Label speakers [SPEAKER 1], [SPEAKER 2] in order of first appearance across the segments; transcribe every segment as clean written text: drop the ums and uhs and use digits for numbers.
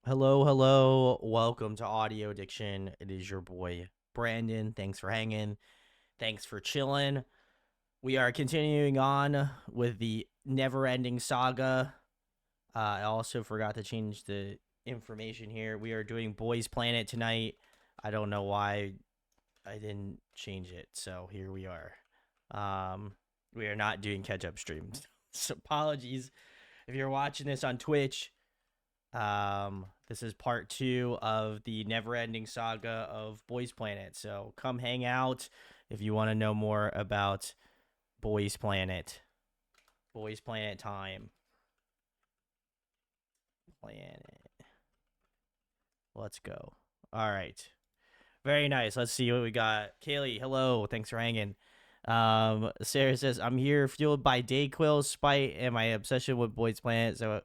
[SPEAKER 1] Hello, hello. Welcome to Audio Addiction. It is your boy Brandon. Thanks for hanging. Thanks for chilling. We are continuing on with the never-ending saga. I also forgot to change the information here. We are doing Boys Planet tonight. I don't know why I didn't change it. So here we are. We are not doing catch-up streams. So apologies if you're watching this on Twitch. This is part two of the never-ending saga of Boys Planet. So come hang out if you want to know more about Boys Planet. Boys Planet time. Planet. Let's go. All right. Very nice. Let's see what we got. Kaylee, hello. Thanks for hanging. Sarah says, I'm here fueled by Dayquil's spite and my obsession with Boys Planet. So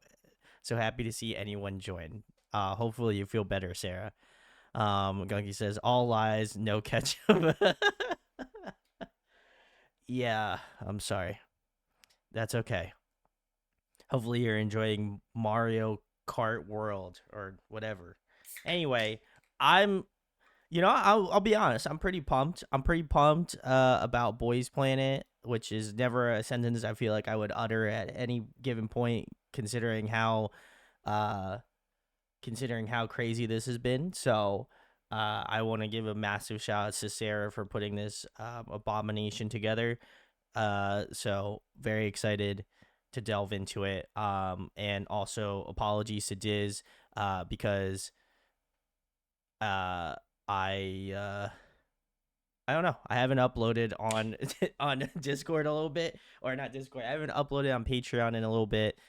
[SPEAKER 1] happy to see anyone join. Hopefully you feel better, Sarah. Gunky says, all lies, no ketchup. Yeah, I'm sorry. That's okay. Hopefully you're enjoying Mario Kart World or whatever. Anyway, I'm I'll be honest. I'm pretty pumped. I'm pretty pumped about Boys Planet, which is never a sentence I feel like I would utter at any given point, uh, considering how crazy this has been. So I want to give a massive shout out to Sarah for putting this abomination together. So very excited to delve into it. And also apologies to Diz because uh, I I don't know. I haven't uploaded on on Discord a little bit, or not Discord. I haven't uploaded on Patreon in a little bit,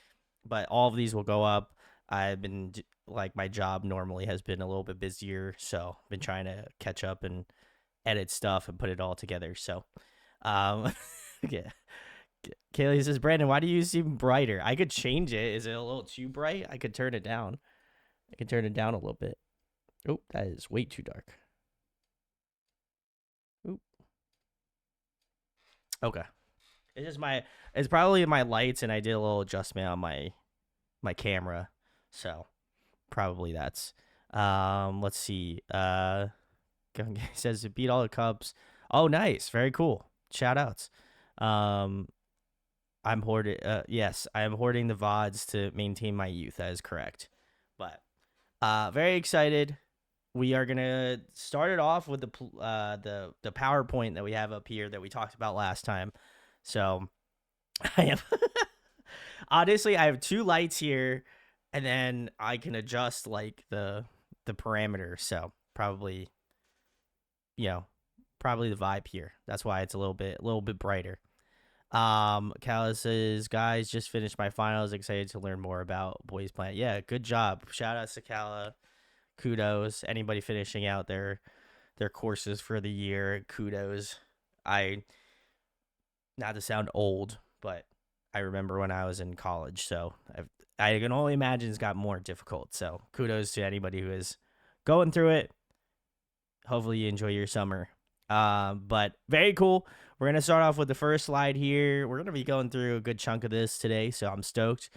[SPEAKER 1] but all of these will go up. I've been like my job normally has been a little bit busier, so I've been trying to catch up and edit stuff and put it all together. So, um, yeah. Kaylee says, Brandon, why do you seem brighter? I could change it. Is it a little too bright? I could turn it down. I can turn it down a little bit. Oh, that is way too dark. Oop. Okay. It's just it's probably my lights, and I did a little adjustment on my camera, so probably that's. Let's see. Says it beat all the Cubs. Oh, nice, very cool. Shout outs. Um, I'm hoarding. Yes, I am hoarding the vods to maintain my youth. That is correct. But very excited. We are gonna start it off with the PowerPoint that we have up here that we talked about last time. So I am honestly, I have two lights here, and then I can adjust like the parameters. So probably, you know, probably the vibe here. That's why it's a little bit brighter. Kala says, guys, just finished my finals. Excited to learn more about Boys Planet. Yeah, good job. Shout out to Kala. Kudos. Anybody finishing out their courses for the year, kudos. I Not to sound old, but I remember when I was in college, so I can only imagine it's got more difficult. So kudos to anybody who is going through it. Hopefully you enjoy your summer. But very cool. We're gonna start off with the first slide here. We're gonna be going through a good chunk of this today, so I'm stoked.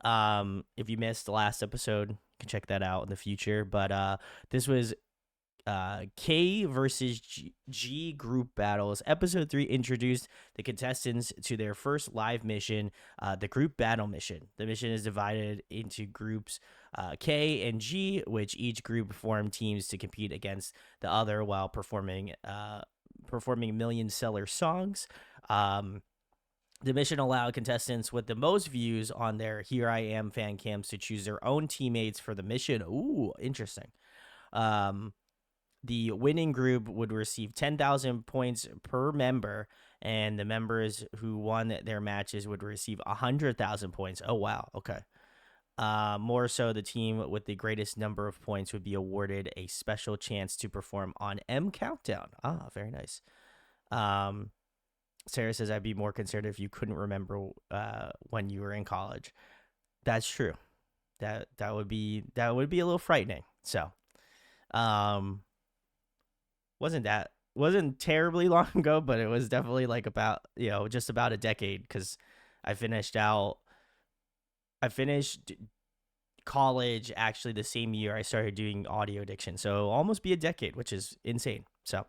[SPEAKER 1] If you missed the last episode, you can check that out in the future. But this was K versus G group battles. Episode 3 introduced the contestants to their first live mission, the group battle mission. The mission is divided into groups K and G, which each group form teams to compete against the other while performing million seller songs. The mission allowed contestants with the most views on their Here I Am fan cams to choose their own teammates for the mission. Ooh, interesting. Um, the winning group would receive 10,000 points per member, and the members who won their matches would receive 100,000 points. Oh, wow. Okay. More so, the team with the greatest number of points would be awarded a special chance to perform on M Countdown. Ah, very nice. Um, Sarah says, I'd be more concerned if you couldn't remember when you were in college. That's true. That would be a little frightening. So, um, wasn't terribly long ago, but it was definitely like about just about a decade because I finished college, actually the same year I started doing audio addiction. So almost be a decade, which is insane. So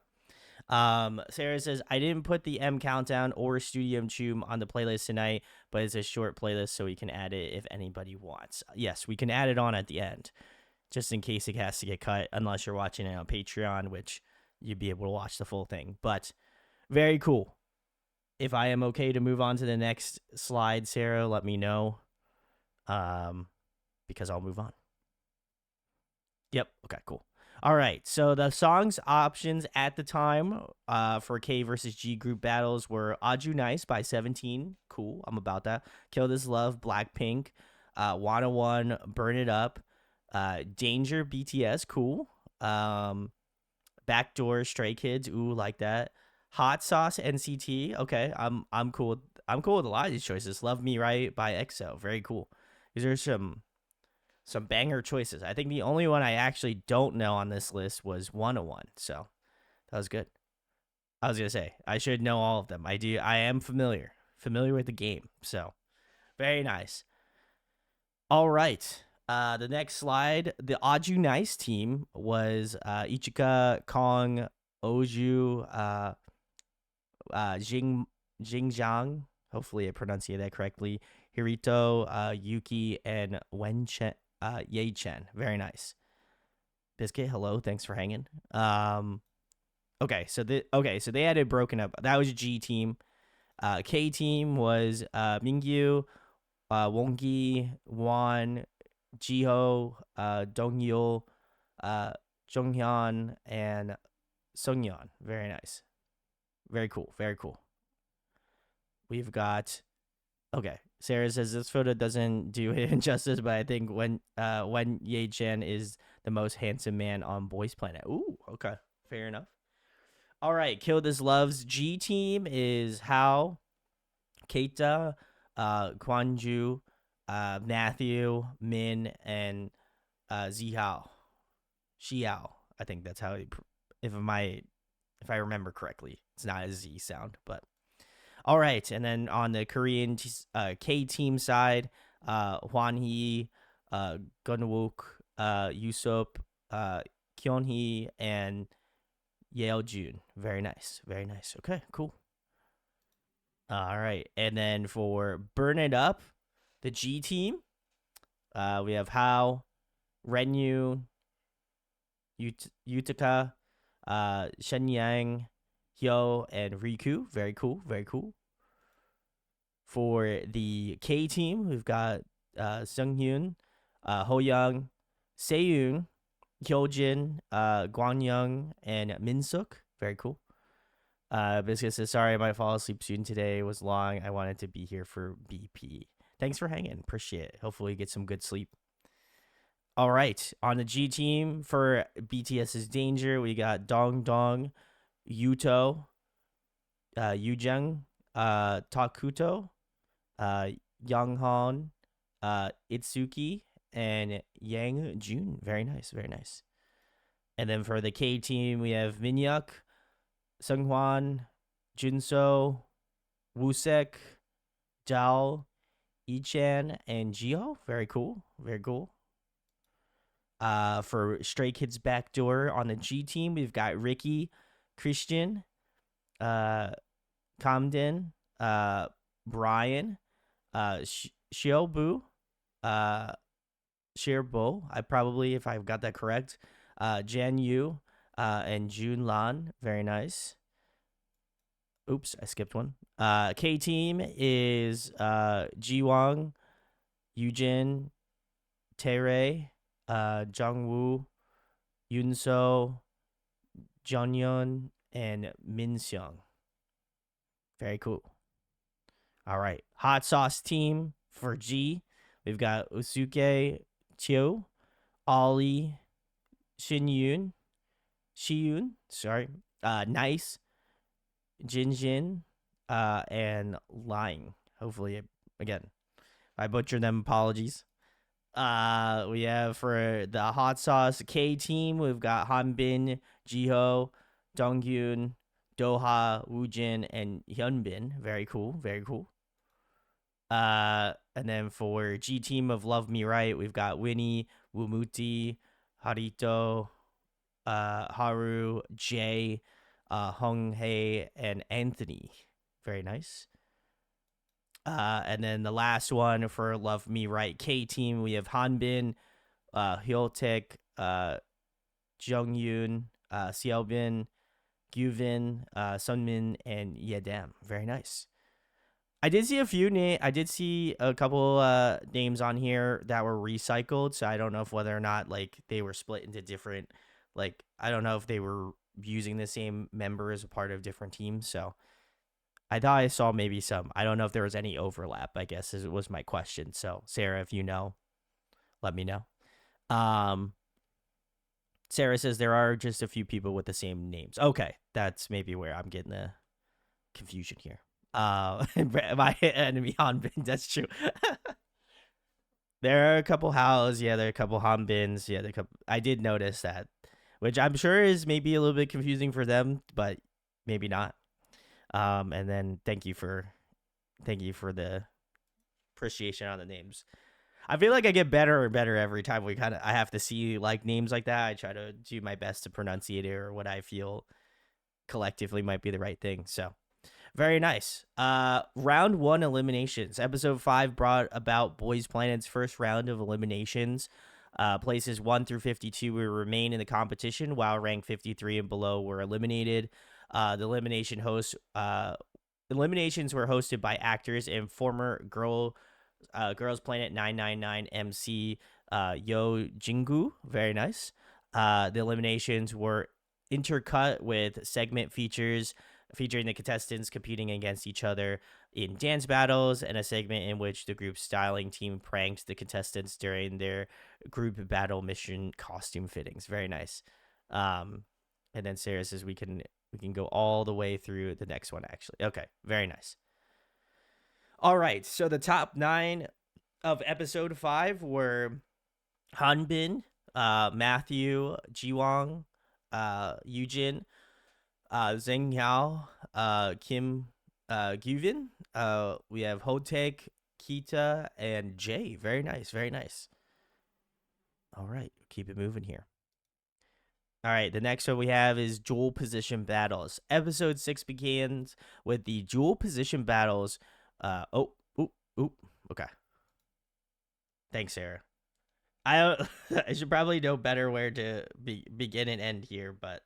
[SPEAKER 1] Sarah says, I didn't put the M Countdown or Studium Tune on the playlist tonight, but it's a short playlist, so we can add it if anybody wants. Yes, we can add it on at the end, just in case it has to get cut, unless you're watching it on Patreon, which you'd be able to watch the full thing. But very cool. If I am okay to move on to the next slide, Sarah, let me know, because I'll move on. Yep. Okay, cool. All right. So the songs options at the time for K versus G group battles were Aju Nice by 17. Cool. I'm about that. Kill This Love, Blackpink. 101, Burn It Up. Danger, BTS. Cool. Backdoor, Stray Kids. Ooh, like that. Hot Sauce, NCT. Okay. I'm cool. I'm cool with a lot of these choices. Love Me Right by EXO. Very cool. These are some banger choices. I think the only one I actually don't know on this list was 101. So that was good. I was going to say, I should know all of them. I do. I am familiar with the game. So very nice. All right. The next slide, the Aju Nice team was Ichika, Kong, Oju, Jingjiang. Hopefully I pronounced that correctly. Hirito, Yuki, and Wenchen. Ye Chen, very nice. Biscuit, hello, thanks for hanging. Okay, so they had it broken up. That was a G team. K team was Mingyu, Wongi, Wan, Jiho, Dongyul, Jonghyun, and Sungyeon. Very nice. Very cool. Very cool. We've got. Okay, Sarah says this photo doesn't do it injustice, but I think when Ye Chan is the most handsome man on Boys Planet. Ooh, okay, fair enough. All right, Kill This Love's G team is Hao, Keita, Kwanju, Matthew, Min, and Zihao, Xiao. I think that's how if I remember correctly. It's not a Z sound, but. All right, and then on the Korean K team side, Hwan Hee, Gunwook, Yusop, Kyunhee, and Yale Jun. Very nice, very nice. Okay, cool. All right, and then for Burn It Up, the G team, we have Hao, Renyu, Utica, Shenyang, Hyo, and Riku. Very cool, very cool. For the K team, we've got Sunghyun, Hoyoung, Seyoung, Hyojin, Gwanyoung, and Minsuk. Very cool. Biscuit says, sorry, I might fall asleep soon today. It was long. I wanted to be here for BP. Thanks for hanging. Appreciate it. Hopefully you get some good sleep. All right. On the G team for BTS's Danger, we got Dong Dong, Yuto, Yujung, Takuto, Younghon, Itsuki, and Yang Jun. Very nice, very nice. And then for the K team, we have Minyuk, Seunghwan, Junso, Wusek, Zhao, Ichan, and Jio. Very cool, very cool. For Stray Kids Backdoor on the G team, we've got Ricky, Christian, Kamden, Brian, Xiaobu, Shirbo, I probably, if I've got that correct, Jan Yu, and Jun Lan. Very nice. Oops, I skipped one. K team is Ji Wang, Yujin, Tae Jungwoo, Yunso, Jeonyeon, and Min Seong. Very cool. All right. Hot sauce team for G. We've got Usuke Chiu, Ollie, Shiyun, Nice, Jin, and Lying. Hopefully, again, if I butchered them, apologies. We have for the hot sauce K team, we've got Hanbin, Jiho, Donghyun, Doha, Woojin, and Hyunbin. Very cool, very cool. And then for G team of Love Me Right, we've got Winnie, Wumuti, Harito, Haru, Jay, Hong Hei, and Anthony. Very nice. And then the last one for Love Me Right K team, we have Hanbin, Hyotek, Jungyoon, Seobin, Gyuvin, Sunmin, and Yedam. Very nice. I did see a few I did see a couple names on here that were recycled, so I don't know if whether or not like they were split into different, like I don't know if they were using the same member as a part of different teams. So I thought I saw maybe some. I don't know if there was any overlap, I guess was my question. So Sarah, if you know, let me know. Sarah says there are just a few people with the same names. Okay, that's maybe where I'm getting the confusion here. My enemy Hanbin, that's true. There are a couple Howls, yeah, there are a couple Hanbins, yeah, I did notice that, which I'm sure is maybe a little bit confusing for them, but maybe not. And then thank you for the appreciation on the names. I feel like I get better and better every time I have to see like names like that. I try to do my best to pronunciate it or what I feel collectively might be the right thing. So very nice. Round 1 eliminations. Episode 5 brought about Boys Planet's first round of eliminations. Places 1 through 52 will remain in the competition, while rank 53 and below were eliminated. The eliminations were hosted by actors and former Girls Planet 999 MC Yo Jingu. Very nice. The eliminations were intercut with segment features featuring the contestants competing against each other in dance battles, and a segment in which the group's styling team pranked the contestants during their group battle mission costume fittings. Very nice. And then Sarah says we can go all the way through the next one, actually. Okay, very nice. All right, so the top 9 of episode 5 were Hanbin, Matthew, Jiwang, Yujin, Zheng Yao, Kim Gyuvin. We have Hotek, Kita, and Jay. Very nice, very nice. All right, keep it moving here. All right, the next one we have is dual position battles. Episode 6 begins with the dual position battles. Okay. Thanks, Sarah. I should probably know better where to begin and end here, but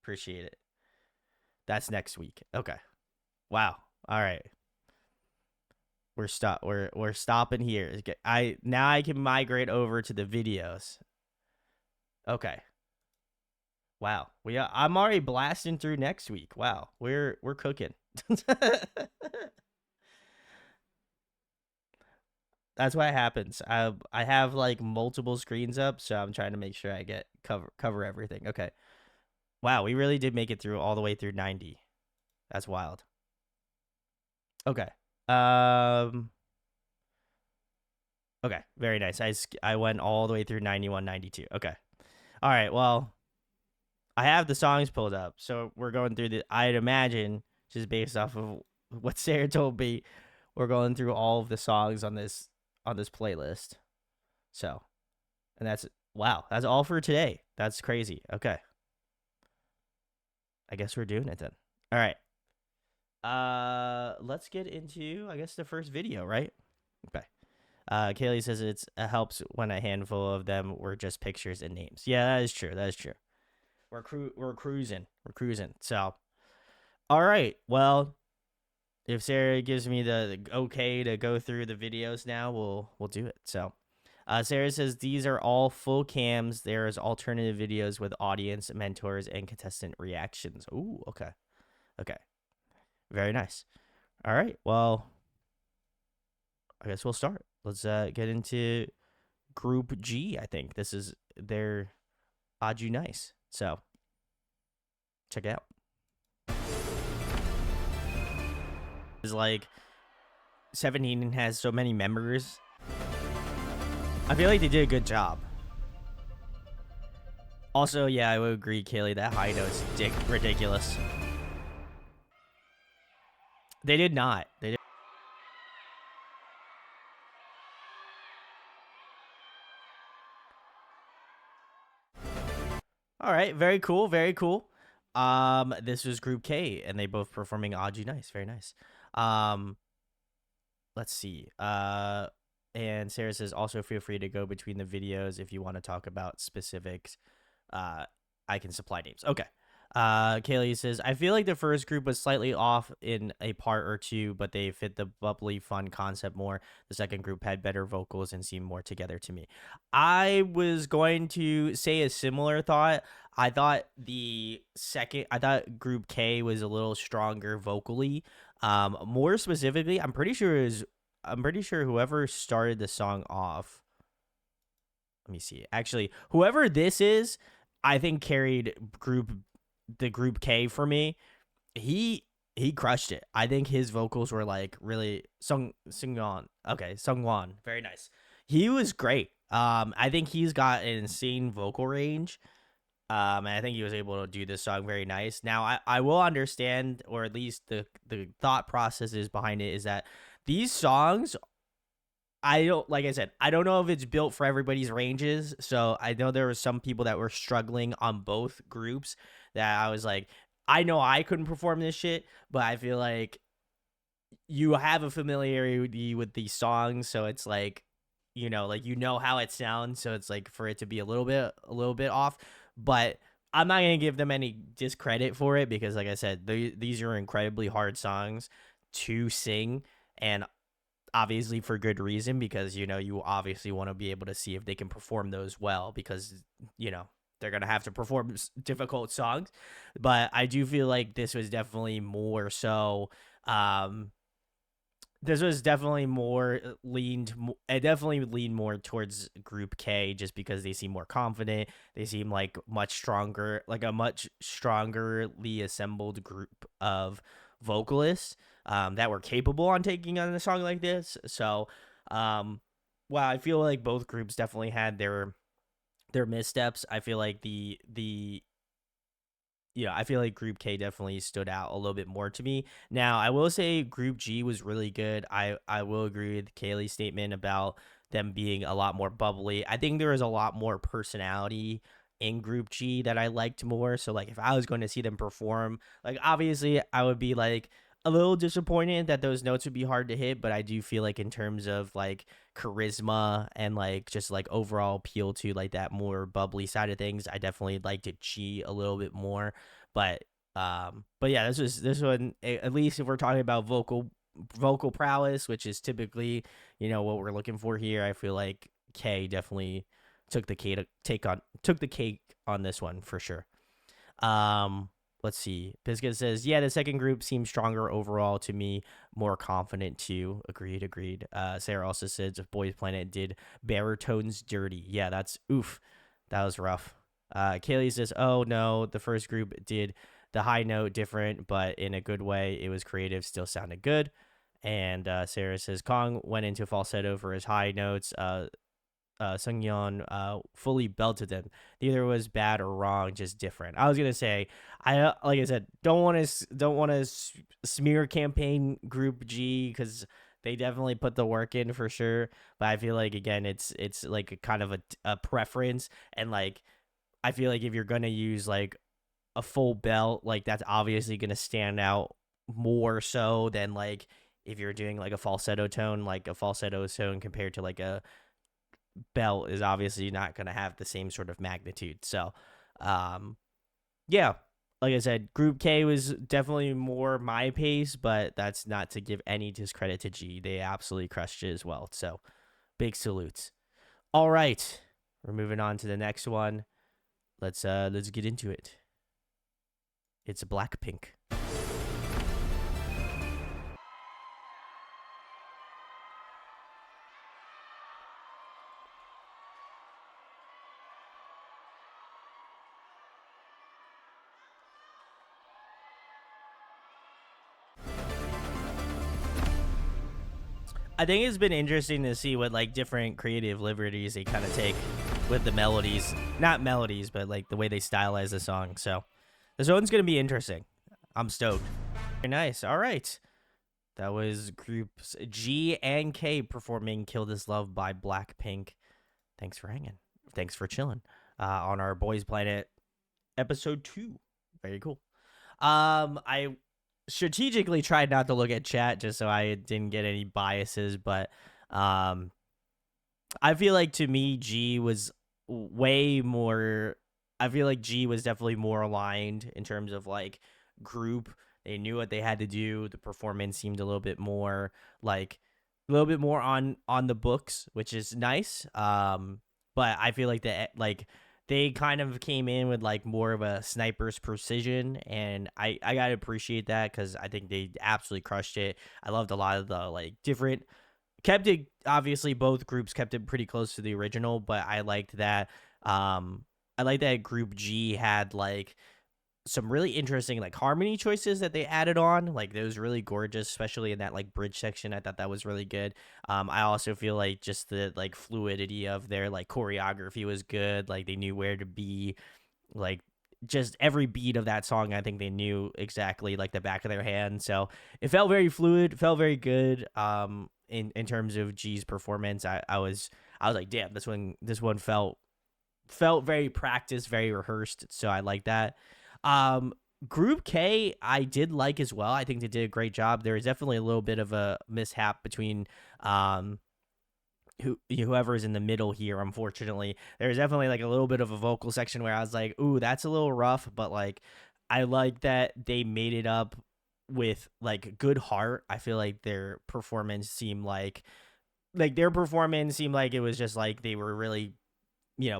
[SPEAKER 1] appreciate it. That's next week. Okay. Wow. All right. We're stopping here. Now I can migrate over to the videos. Okay. Wow. I'm already blasting through next week. Wow. We're cooking. That's what happens. I have like multiple screens up, so I'm trying to make sure I cover everything. Okay. Wow, we really did make it through all the way through 90. That's wild. Okay. Okay, very nice. I went all the way through 91, 92. Okay. All right, well, I have the songs pulled up, so we're going through I'd imagine, just based off of what Sarah told me, we're going through all of the songs on this playlist. So, and that's all for today. That's crazy. Okay. I guess we're doing it then. All right. Let's get into, I guess, the first video, right? Okay. Kaylee says it helps when a handful of them were just pictures and names. Yeah, that is true. We're cruising. So, all right. Well, if Sarah gives me the okay to go through the videos now, we'll do it. So, Sarah says these are all full cams. There's alternative videos with audience, mentors, and contestant reactions. Ooh, okay. Very nice. All right. Well, I guess we'll start. Let's get into Group G. I think this is their Aju Nice. So, check it out. It's like 17 has so many members. I feel like they did a good job. Also, yeah, I would agree, Kaylee, that high note's ridiculous. They did not. All right, very cool, very cool. This was Group K, and they both performing Aju Nice, very nice. Um, let's see. And Sarah says also feel free to go between the videos if you want to talk about specifics. Uh, I can supply names. Okay. Kaylee says, I feel like the first group was slightly off in a part or two, but they fit the bubbly, fun concept more. The second group had better vocals and seemed more together to me. I was going to say a similar thought. I thought Group K was a little stronger vocally. More specifically, I'm pretty sure whoever started the song off. Let me see. Actually, whoever this is, I think carried the Group K for me. He crushed it. I think his vocals were like really Sungwon. Okay, Sungwon. Very nice. He was great. I think he's got an insane vocal range. And I think he was able to do this song very nice. Now I will understand, or at least the thought processes behind it is that these songs, I don't, like I said, I don't know if it's built for everybody's ranges. So I know there were some people that were struggling on both groups that I was like, I know I couldn't perform this shit, but I feel like you have a familiarity with these songs, so it's like, like how it sounds, so it's like for it to be a little bit off, but I'm not gonna give them any discredit for it because, like I said, these are incredibly hard songs to sing, and obviously for good reason because you obviously want to be able to see if they can perform those well because they're gonna have to perform difficult songs, but I do feel like this was definitely more so. Um, this was definitely more leaned. It definitely leaned more towards Group K just because they seem more confident. They seem like much stronger, like a much strongerly assembled group of vocalists that were capable on taking on a song like this. So, while I feel like both groups definitely had their missteps, I feel like I feel like Group K definitely stood out a little bit more to me. Now, I will say Group G was really good. I will agree with Kaylee's statement about them being a lot more bubbly. I think there was a lot more personality in Group G that I liked more. So, like, if I was going to see them perform, like, obviously, I would be like a little disappointed that those notes would be hard to hit. But I do feel like in terms of like charisma and like just like overall appeal to like that more bubbly side of things, I definitely liked it G a little bit more. But yeah, this one, at least if we're talking about vocal prowess, which is typically what we're looking for here, I feel like K definitely took the cake on this one for sure. um let's see. Biscuit says, yeah, the second group seems stronger overall to me, more confident too. Agreed. Sarah also says if Boys Planet did baritones dirty. Yeah, that's oof, that was rough. Kaylee says, oh no, the first group did the high note different, but in a good way. It was creative, still sounded good. And Sarah says Kong went into falsetto for his high notes. Sungyeon fully belted them. Neither was bad or wrong, just different. I was gonna say, like I said, don't want to smear campaign Group G because they definitely put the work in for sure. But I feel like again, it's like a kind of a preference, and like I feel like if you're gonna use like a full belt, like that's obviously gonna stand out more so than like if you're doing like a falsetto tone, compared to like a belt is obviously not going to have the same sort of magnitude. So, um, yeah, like I said, Group K was definitely more my pace, but that's not to give any discredit to G. They absolutely crushed it as well. So, big salutes. All right, we're moving on to the next one. Let's get into it. It's Blackpink. I think it's been interesting to see what like different creative liberties they kind of take with the melodies, not melodies, but like the way they stylize the song. So this one's gonna be interesting. I'm stoked. Very nice. All right, that was groups G and K performing "Kill This Love" by Blackpink. Thanks for hanging. Thanks for chilling on our Boys Planet episode 2. Very cool. I strategically tried not to look at chat just so I didn't get any biases, but um, I feel like to me, G was way more. I feel like G was definitely more aligned in terms of like group. They knew what they had to do. The performance seemed a little bit more like a little bit more on the books, which is nice. But I feel like that like they kind of came in with like more of a sniper's precision, and I gotta appreciate that because I think they absolutely crushed it. I loved a lot of the like different kept it obviously both groups kept it pretty close to the original, but I like that group G had like some really interesting like harmony choices that they added on. Like it was really gorgeous, especially in that like bridge section. I thought that was really good. I also feel like just the like fluidity of their like choreography was good. Like they knew where to be, like just every beat of that song. I think they knew exactly like the back of their hand. So it felt very fluid, felt very good. In terms of G's performance, I was like, damn, this one felt very practiced, very rehearsed. So I like that. Um, Group K, I did like as well. I think they did a great job. There was definitely a little bit of a mishap between whoever is in the middle here. Unfortunately, there's definitely like a little bit of a vocal section where I was like, ooh, that's a little rough, but like I like that they made it up with like good heart. I feel like their performance seemed like it was just like they were really,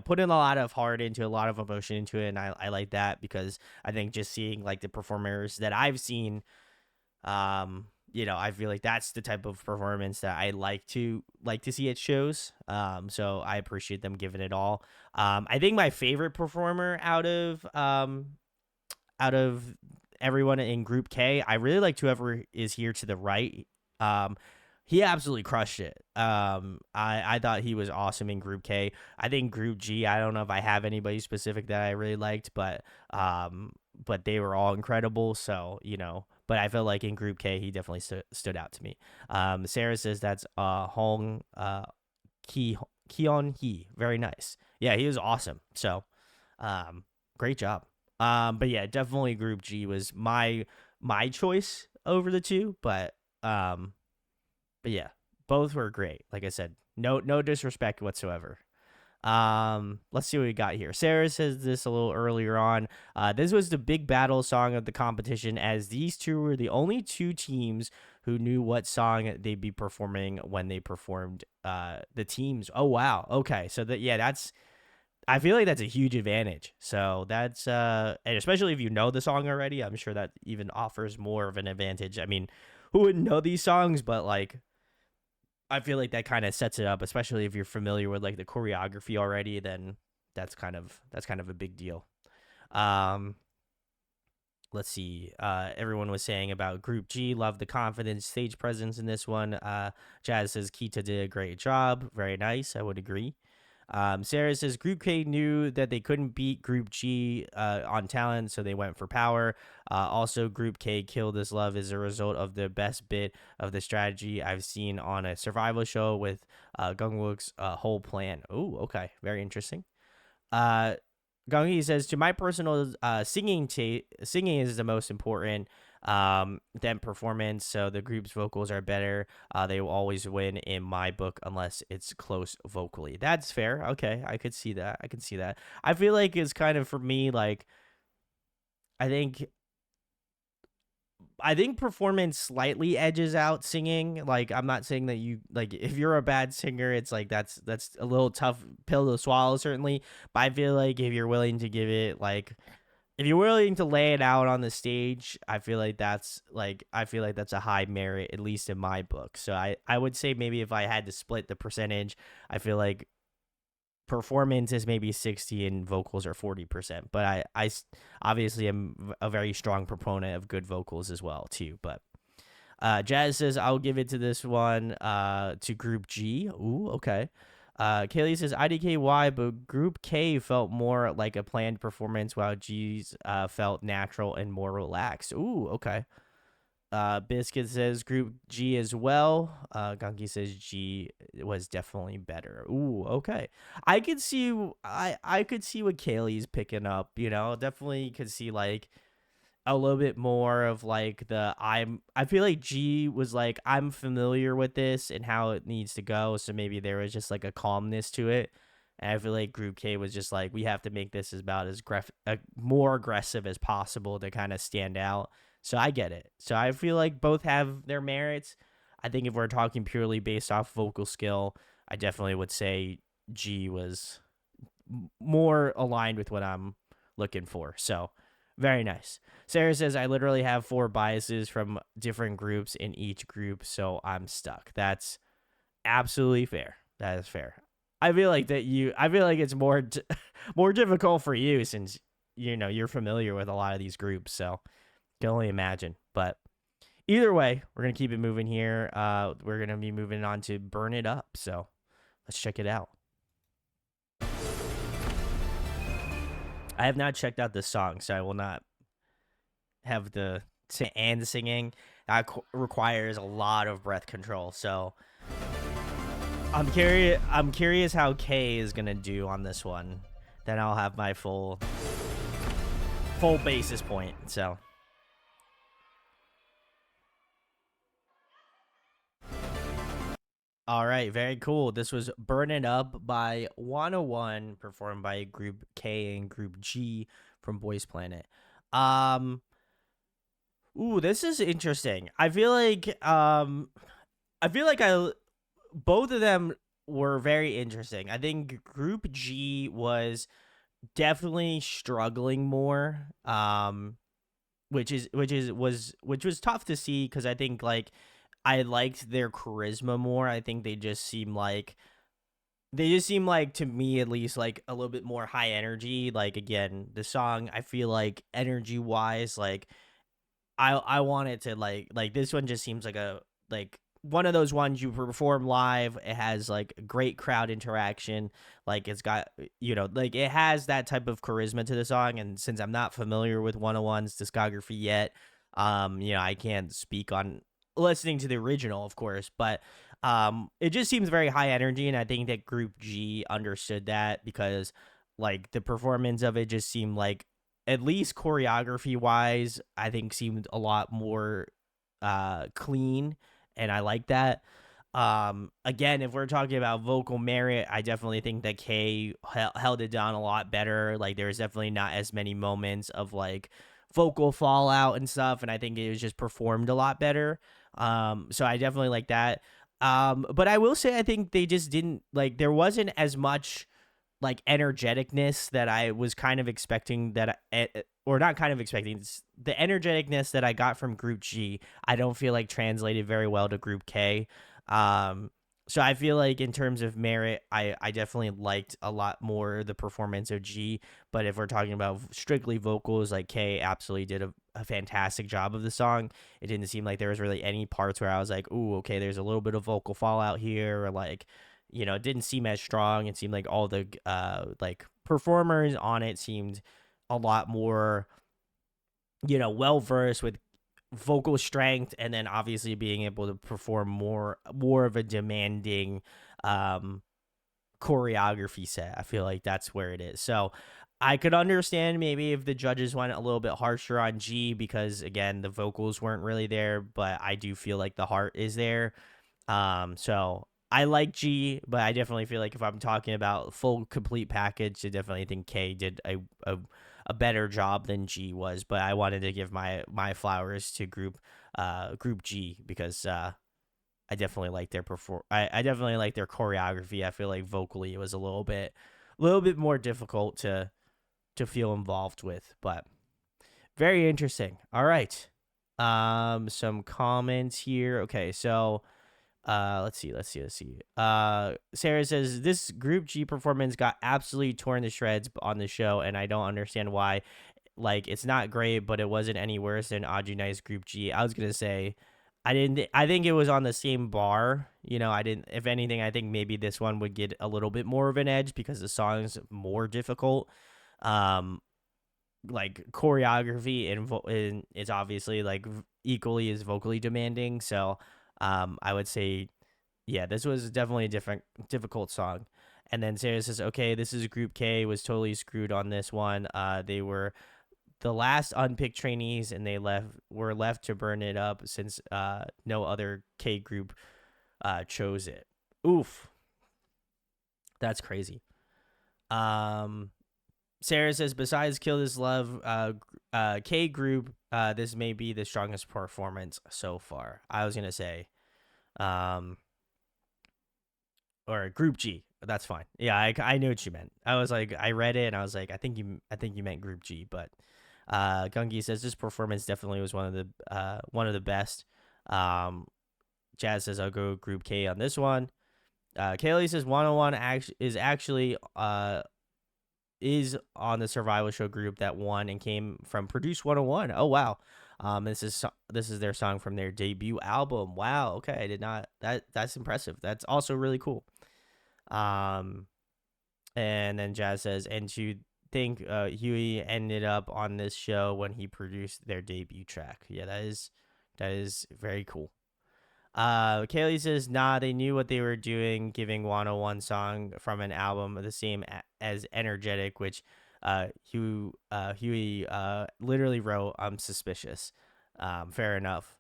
[SPEAKER 1] putting a lot of heart into a lot of emotion into it, and I like that because I think just seeing like the performers that I've seen, I feel like that's the type of performance that I like to see at shows. So I appreciate them giving it all. I think my favorite performer out of everyone in Group K, I really liked whoever is here to the right. Um, he absolutely crushed it. I thought he was awesome in Group K. I think Group G, I don't know if I have anybody specific that I really liked, but they were all incredible. So but I feel like in Group K, he definitely stood out to me. Sarah says that's Hong Ki Keon Hee, very nice. Yeah, he was awesome. So, great job. But yeah, definitely Group G was my choice over the two, but yeah, both were great. Like I said, no disrespect whatsoever. Let's see what we got here. Sarah says this a little earlier on. This was the big battle song of the competition, as these two were the only two teams who knew what song they'd be performing when they performed the teams. Oh wow. Okay. So that's I feel like that's a huge advantage. So that's and especially if you know the song already, I'm sure that even offers more of an advantage. I mean, who wouldn't know these songs, but like I feel like that kind of sets it up, especially if you're familiar with like the choreography already, then that's kind of a big deal. Um let's see. Everyone was saying about Group G, love the confidence, stage presence in this one. Jazz says Kita did a great job. Very nice. I would agree. Sarah says Group K knew that they couldn't beat Group G on talent, so they went for power. Also, Group K killed this love as a result of the best bit of the strategy I've seen on a survival show with Gungwook's whole plan. Oh, okay. Very interesting. Uh, Gungi says, to my personal singing is the most important than performance. So the group's vocals are better. They will always win in my book unless it's close vocally. That's fair. Okay, I could see that. I can see that. I feel like it's kind of for me like I think performance slightly edges out singing. Like I'm not saying that you like if you're a bad singer, it's like that's a little tough pill to swallow certainly. But I feel like if you're willing to give it like if you're willing to lay it out on the stage, I feel like that's a high merit at least in my book. So I would say maybe if I had to split the percentage, I feel like performance is maybe 60 and vocals are 40%, but I obviously am a very strong proponent of good vocals as well too. But Jazz says I'll give it to this one to Group G. Ooh, okay. Kaylee says IDKY, but Group K felt more like a planned performance, while G's felt natural and more relaxed. Ooh, okay. Biscuit says Group G as well. Gunky says G was definitely better. Ooh, okay. I could see I could see what Kaylee's picking up. You know, definitely could see like a little bit more of like I feel like G was like I'm familiar with this and how it needs to go, so maybe there was just like a calmness to it. And I feel like Group K was just like we have to make this about as more aggressive as possible to kind of stand out. So I get it. So I feel like both have their merits. I think if we're talking purely based off vocal skill, I definitely would say G was more aligned with what I'm looking for. So very nice. Sarah says, I literally have 4 biases from different groups in each group, so I'm stuck. That's absolutely fair. That is fair. I feel like it's more more difficult for you since you know you're familiar with a lot of these groups, so can only imagine. But either way, we're gonna keep it moving here. We're gonna be moving on to Burn It Up. So let's check it out. I have not checked out this song, so I will not have the and singing. That requires a lot of breath control. So I'm curious. I'm curious how Kay is gonna do on this one. Then I'll have my full basis point. So. All right, very cool. This was Burn It Up by 101, performed by Group K and Group G from Boys Planet. Ooh, this is interesting. I feel like I both of them were very interesting. I think Group G was definitely struggling more. Which was tough to see because I think like I liked their charisma more. I think they just seem like to me at least like a little bit more high energy. Like again, the song I feel like energy wise, like I want it to like this one just seems like a like one of those ones you perform live. It has like great crowd interaction. Like it's got like it has that type of charisma to the song. And since I'm not familiar with 101's discography yet, I can't speak on listening to the original, of course, but it just seems very high energy, and I think that Group G understood that because like the performance of it just seemed like at least choreography wise, I think seemed a lot more clean, and I like that. Again, if we're talking about vocal merit, I definitely think that Kay held it down a lot better. Like there's definitely not as many moments of like vocal fallout and stuff, and I think it was just performed a lot better. So I definitely like that. But I will say I think they just didn't like there wasn't as much like energeticness that I was kind of expecting or not kind of expecting the energeticness that I got from Group G. I don't feel like translated very well to Group K. Um, so I feel like in terms of merit, I definitely liked a lot more the performance of G. But if we're talking about strictly vocals, like K absolutely did a fantastic job of the song. It didn't seem like there was really any parts where I was like, ooh, okay, there's a little bit of vocal fallout here, or like, it didn't seem as strong. It seemed like all the like performers on it seemed a lot more, well versed with vocal strength, and then obviously being able to perform more of a demanding choreography set. I feel like that's where it is. So I could understand maybe if the judges went a little bit harsher on G because again the vocals weren't really there, but I do feel like the heart is there. So I like G, but I definitely feel like if I'm talking about full complete package, I definitely think K did a better job than G was. But I wanted to give my flowers to Group G because I definitely like their I definitely like their choreography. I feel like vocally it was a little bit more difficult to feel involved with, but very interesting. All right. Some comments here. Okay, so let's see. Sarah says this Group G performance got absolutely torn to shreds on the show, and I don't understand why. Like, it's not great, but it wasn't any worse than Aju Nice Group G. I was gonna say, I didn't. I think it was on the same bar. I didn't. If anything, I think maybe this one would get a little bit more of an edge because the song's more difficult. Um, like choreography and it's obviously like equally as vocally demanding. So I would say yeah, this was definitely a difficult song. And then Sarah says, okay, this is Group K was totally screwed on this one. They were the last unpicked trainees and they were left to burn it up since no other K group chose it. Oof, that's crazy. Um, Sarah says, besides Kill This Love, K group, this may be the strongest performance so far. I was gonna say, um, or Group G. That's fine. Yeah, I knew what you meant. I was like, I read it and I was like, I think you meant Group G. But Gungi says this performance definitely was one of the best. Um, Jazz says I'll go Group K on this one. Kaylee says 101 is actually is on the survival show group that won and came from Produce 101. Oh wow. This is their song from their debut album. Wow. Okay, I did not that's impressive. That's also really cool. Um, and then Jazz says, and to think Huey ended up on this show when he produced their debut track. Yeah, that is very cool. Kaylee says, nah, they knew what they were doing, giving 101 song from an album the same as Energetic, which Huey literally wrote, I'm suspicious. Fair enough.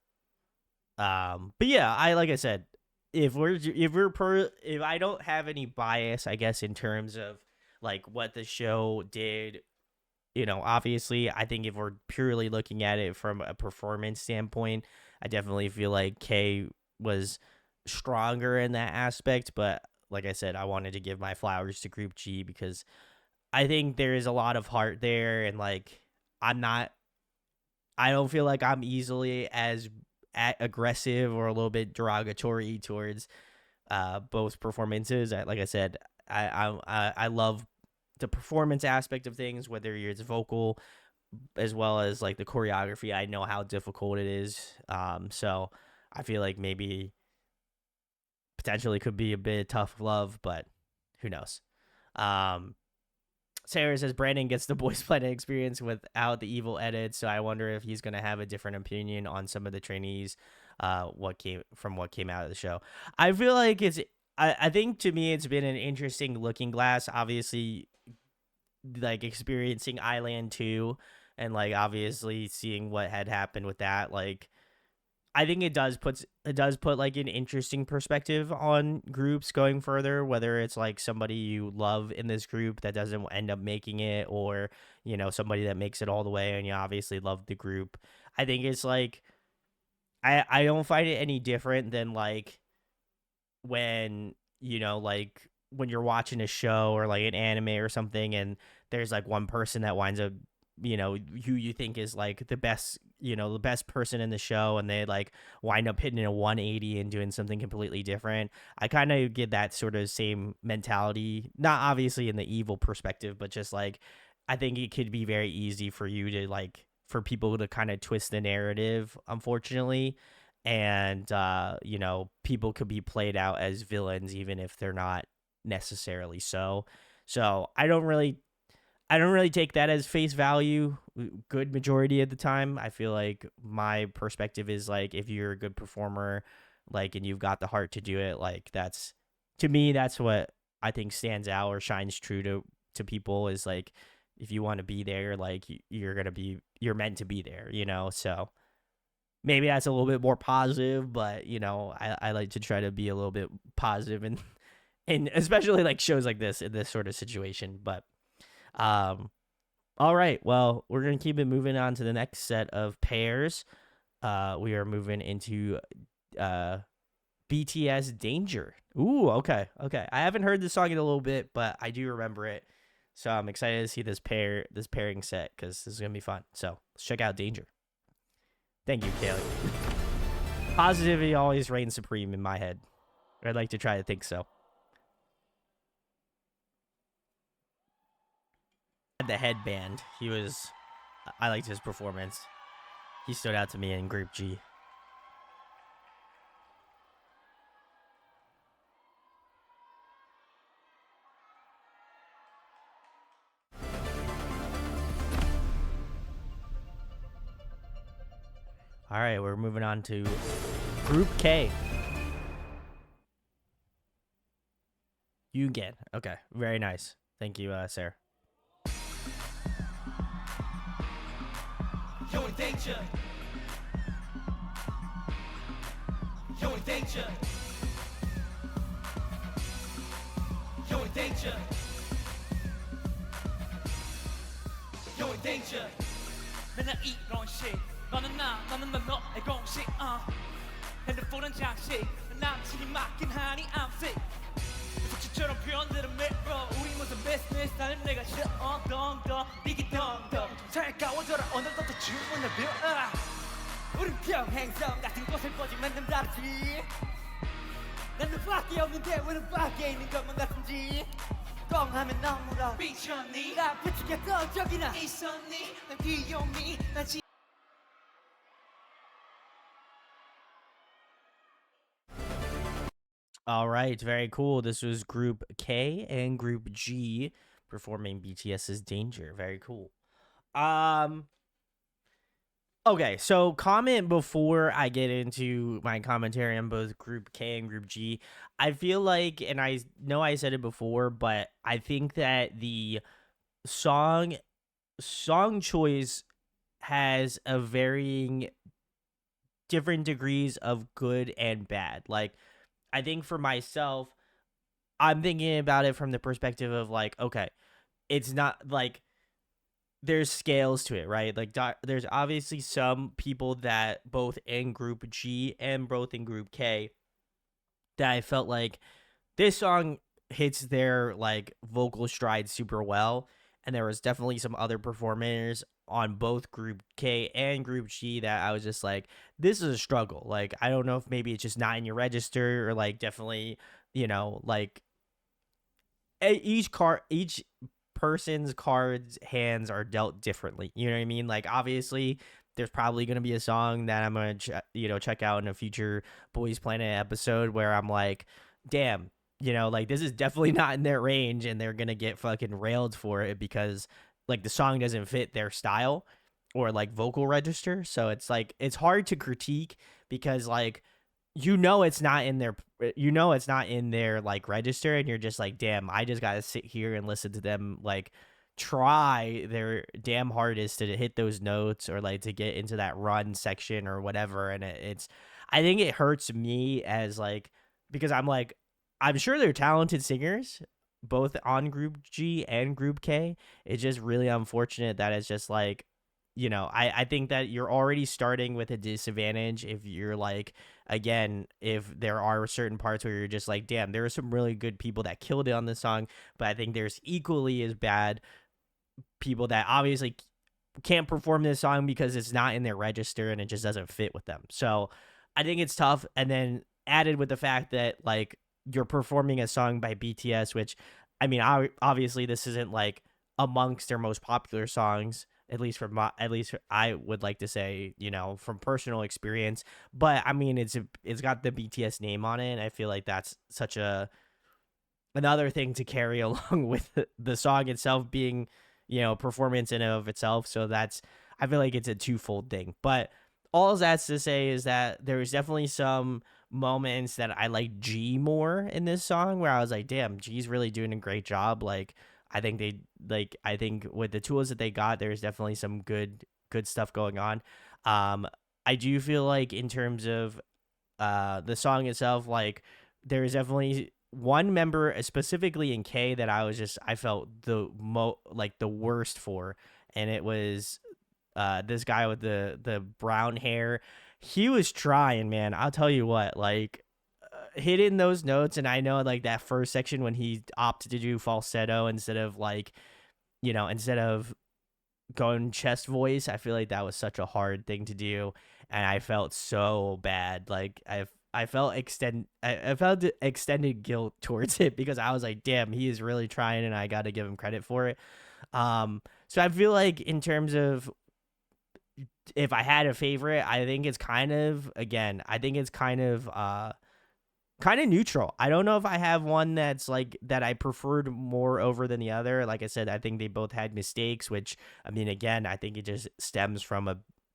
[SPEAKER 1] But yeah, like I said, if I don't have any bias, I guess, in terms of like what the show did, obviously, I think if we're purely looking at it from a performance standpoint, I definitely feel like K was stronger in that aspect. But like I said, I wanted to give my flowers to Group G because I think there is a lot of heart there, and like I'm not, I don't feel like I'm easily as aggressive or a little bit derogatory towards both performances. Like I said, I love the performance aspect of things, whether it's vocal as well as like the choreography. I know how difficult it is. So I feel like maybe potentially could be a bit of tough love, but who knows? Um, Sarah says Brandon gets the Boys Planet experience without the evil edit, so I wonder if he's gonna have a different opinion on some of the trainees. What came out of the show. I feel like I think to me it's been an interesting looking glass. Obviously, like experiencing Island 2 and like obviously seeing what had happened with that, like I think it does put like an interesting perspective on groups going further, whether it's like somebody you love in this group that doesn't end up making it, or somebody that makes it all the way and you obviously love the group. I think it's like I don't find it any different than like when like when you're watching a show or like an anime or something and there's like one person that winds up who you think is like the best person in the show, and they like wind up hitting a 180 and doing something completely different. I kind of get that sort of same mentality, not obviously in the evil perspective, but just like I think it could be very easy for you to like for people to kind of twist the narrative, unfortunately. And people could be played out as villains even if they're not necessarily so I don't really take that as face value good majority of the time. I feel like my perspective is like if you're a good performer, like, and you've got the heart to do it, like that's to me that's what I think stands out or shines true to people is like if you want to be there, like you're meant to be there, so maybe that's a little bit more positive, but I like to try to be a little bit positive and especially like shows like this in this sort of situation. But um all right, well, we're gonna keep it moving on to the next set of pairs. We are moving into uh BTS Danger. Ooh, okay. I haven't heard this song in a little bit, but I do remember it. So I'm excited to see this pairing set because this is gonna be fun. So let's check out Danger. Thank you, Kaylee. Positivity always reigns supreme in my head. I'd like to try to think so. The headband, I liked his performance. He stood out to me in Group G. All right, we're moving on to Group K. You again. Okay, very nice. Thank you, Sarah.
[SPEAKER 2] You're in danger. You're in danger. You're in danger. You're in danger. 맨날 이런 식 너는 나 너는 너 너의 공식 핸드폰은 장식 남친이 맞긴 하니 I'm sick 속지처럼 표현들은 mirror 우리 무슨 business 나는 내가 싫어 덩덩 이게 덩덩 살가워져라 오늘도 더 주문을 빌어 우린 평행성 같은 곳을 보지만 넌 다르지 난 너밖에 없는데 왜 너밖에 있는 것만 같은지 뻥하면 너무러 미쳤니 나 부추겼던 적이나 있었니 난 귀여움이 난 지
[SPEAKER 1] All right, very cool. This was Group K and Group G performing BTS's Danger. Very cool. Okay, so comment before I get into my commentary on both Group K and Group G. I feel like, and I know I said it before, but I think that the song choice has a varying different degrees of good and bad. Like, I think for myself, I'm thinking about it from the perspective of like, okay, it's not like there's scales to it, right? Like there's obviously some people that both in Group G and both in Group K that I felt like this song hits their like vocal stride super well, and there was definitely some other performers on both Group K and Group G that I was just like, this is a struggle. Like, I don't know if maybe it's just not in your register or like definitely, like each person's cards hands are dealt differently. You know what I mean? Like, obviously there's probably going to be a song that I'm going to check out in a future Boys Planet episode where I'm like, damn, like this is definitely not in their range and they're going to get fucking railed for it because like the song doesn't fit their style or like vocal register. So it's like, it's hard to critique because like, it's not in their like register and you're just like, damn, I just got to sit here and listen to them like try their damn hardest to hit those notes or like to get into that run section or whatever. And I think it hurts me as like, because I'm sure they're talented singers both on Group G and Group K. It's just really unfortunate that it's just like, I think that you're already starting with a disadvantage if you're like, again, if there are certain parts where you're just like, damn, there are some really good people that killed it on this song, but I think there's equally as bad people that obviously can't perform this song because it's not in their register and it just doesn't fit with them. So I think it's tough. And then added with the fact that like you're performing a song by BTS, which I mean, obviously this isn't like amongst their most popular songs. At least I would like to say, from personal experience. But I mean, it's got the BTS name on it, and I feel like that's such another thing to carry along with the song itself being, performance in and of itself. So I feel like it's a twofold thing. But all that's to say is that there was definitely some moments that I like G more in this song where I was like, damn, G's really doing a great job. Like, I think with the tools that they got, there's definitely some good stuff going on. I do feel like in terms of the song itself, like there's definitely one member specifically in K that I felt the worst for, and it was this guy with the brown hair. He was trying, man. I'll tell you what, like hitting those notes, and I know like that first section when he opted to do falsetto instead of going chest voice, I feel like that was such a hard thing to do, and I felt so bad. Like I felt extended guilt towards it because I was like, damn, he is really trying, and I got to give him credit for it. So I feel like in terms of if I had a favorite, I think it's kind of neutral. I don't know if I have one that's like that I preferred more over than the other. Like I said, I think they both had mistakes, which I mean, again, I think it just stems from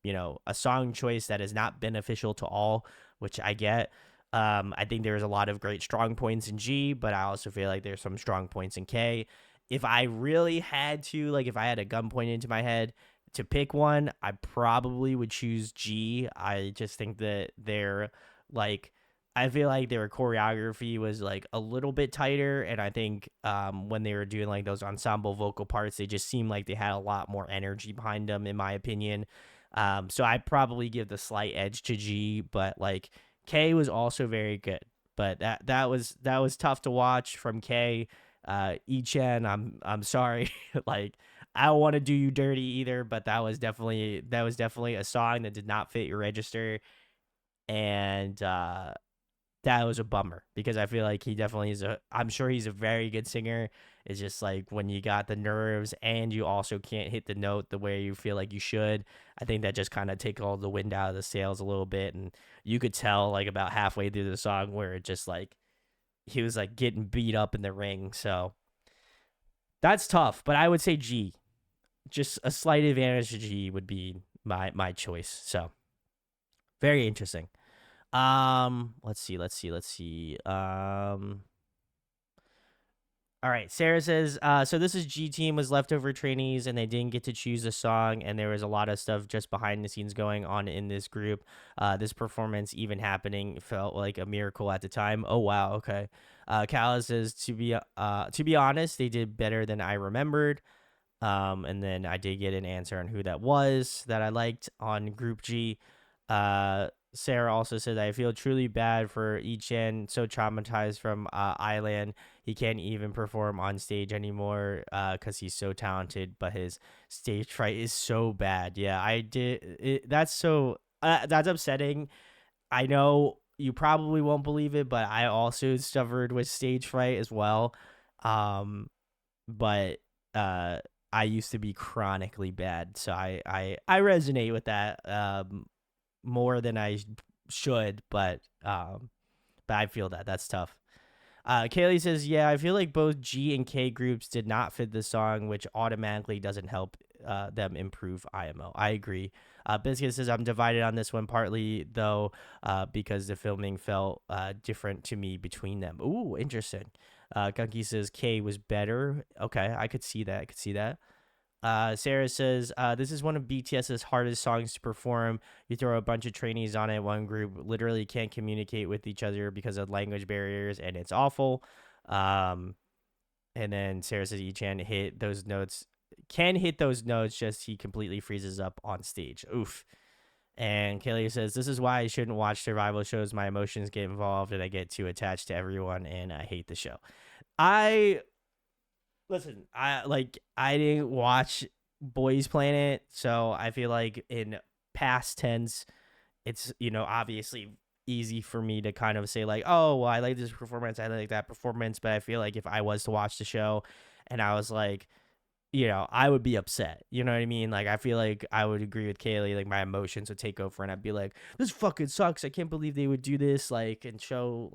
[SPEAKER 1] a song choice that is not beneficial to all, which I get. I think there's a lot of great strong points in G, but I also feel like there's some strong points in K. If I really had to, like, if I had a gun pointed into my head to pick one, I probably would choose G. I just think that they're like, I feel like their choreography was like a little bit tighter, and I think when they were doing like those ensemble vocal parts, they just seemed like they had a lot more energy behind them, in my opinion. So I'd probably give the slight edge to G, but like K was also very good. But that was tough to watch from K. Echen, I'm sorry, like I don't want to do you dirty either, but that was definitely a song that did not fit your register, and that was a bummer because I feel like he definitely is I'm sure he's a very good singer. It's just like when you got the nerves and you also can't hit the note the way you feel like you should. I think that just kind of take all the wind out of the sails a little bit. And you could tell like about halfway through the song where it just like he was like getting beat up in the ring. So that's tough, but I would say G. Just a slight advantage to G would be my choice. So very interesting. Let's see. All right. Sarah says, so this is G Team was leftover trainees and they didn't get to choose a song, and there was a lot of stuff just behind the scenes going on in this group. This performance even happening felt like a miracle at the time. Oh wow, okay. Kala says to be honest, they did better than I remembered. And then I did get an answer on who that was that I liked on Group G. Sarah also said, I feel truly bad for Ichan, so traumatized from Island. He can't even perform on stage anymore because he's so talented, but his stage fright is so bad. Yeah, I did. That's upsetting. I know you probably won't believe it, but I also suffered with stage fright as well. Um, but uh, I used to be chronically bad, so I resonate with that more than I should, but I feel that's tough. Kaylee says, yeah, I feel like both G and K groups did not fit the song, which automatically doesn't help them improve IMO. I agree. Biscuit says, I'm divided on this one, partly, though, because the filming felt different to me between them. Ooh, interesting. Gunky says, K was better. Okay, I could see that. Sarah says, this is one of BTS's hardest songs to perform. You throw a bunch of trainees on it. One group literally can't communicate with each other because of language barriers, and it's awful. And then Sarah says, Ichan can hit those notes, just he completely freezes up on stage. Oof. And Kaylee says, this is why I shouldn't watch survival shows. My emotions get involved and I get too attached to everyone, and I hate the show. I Listen, I didn't watch Boys Planet, so I feel like in past tense, it's obviously easy for me to kind of say like, oh, well, I like this performance, I like that performance, but I feel like if I was to watch the show and I was like, I would be upset. You know what I mean? Like, I feel like I would agree with Kaylee. Like, my emotions would take over, and I'd be like, this fucking sucks. I can't believe they would do this. Like, and show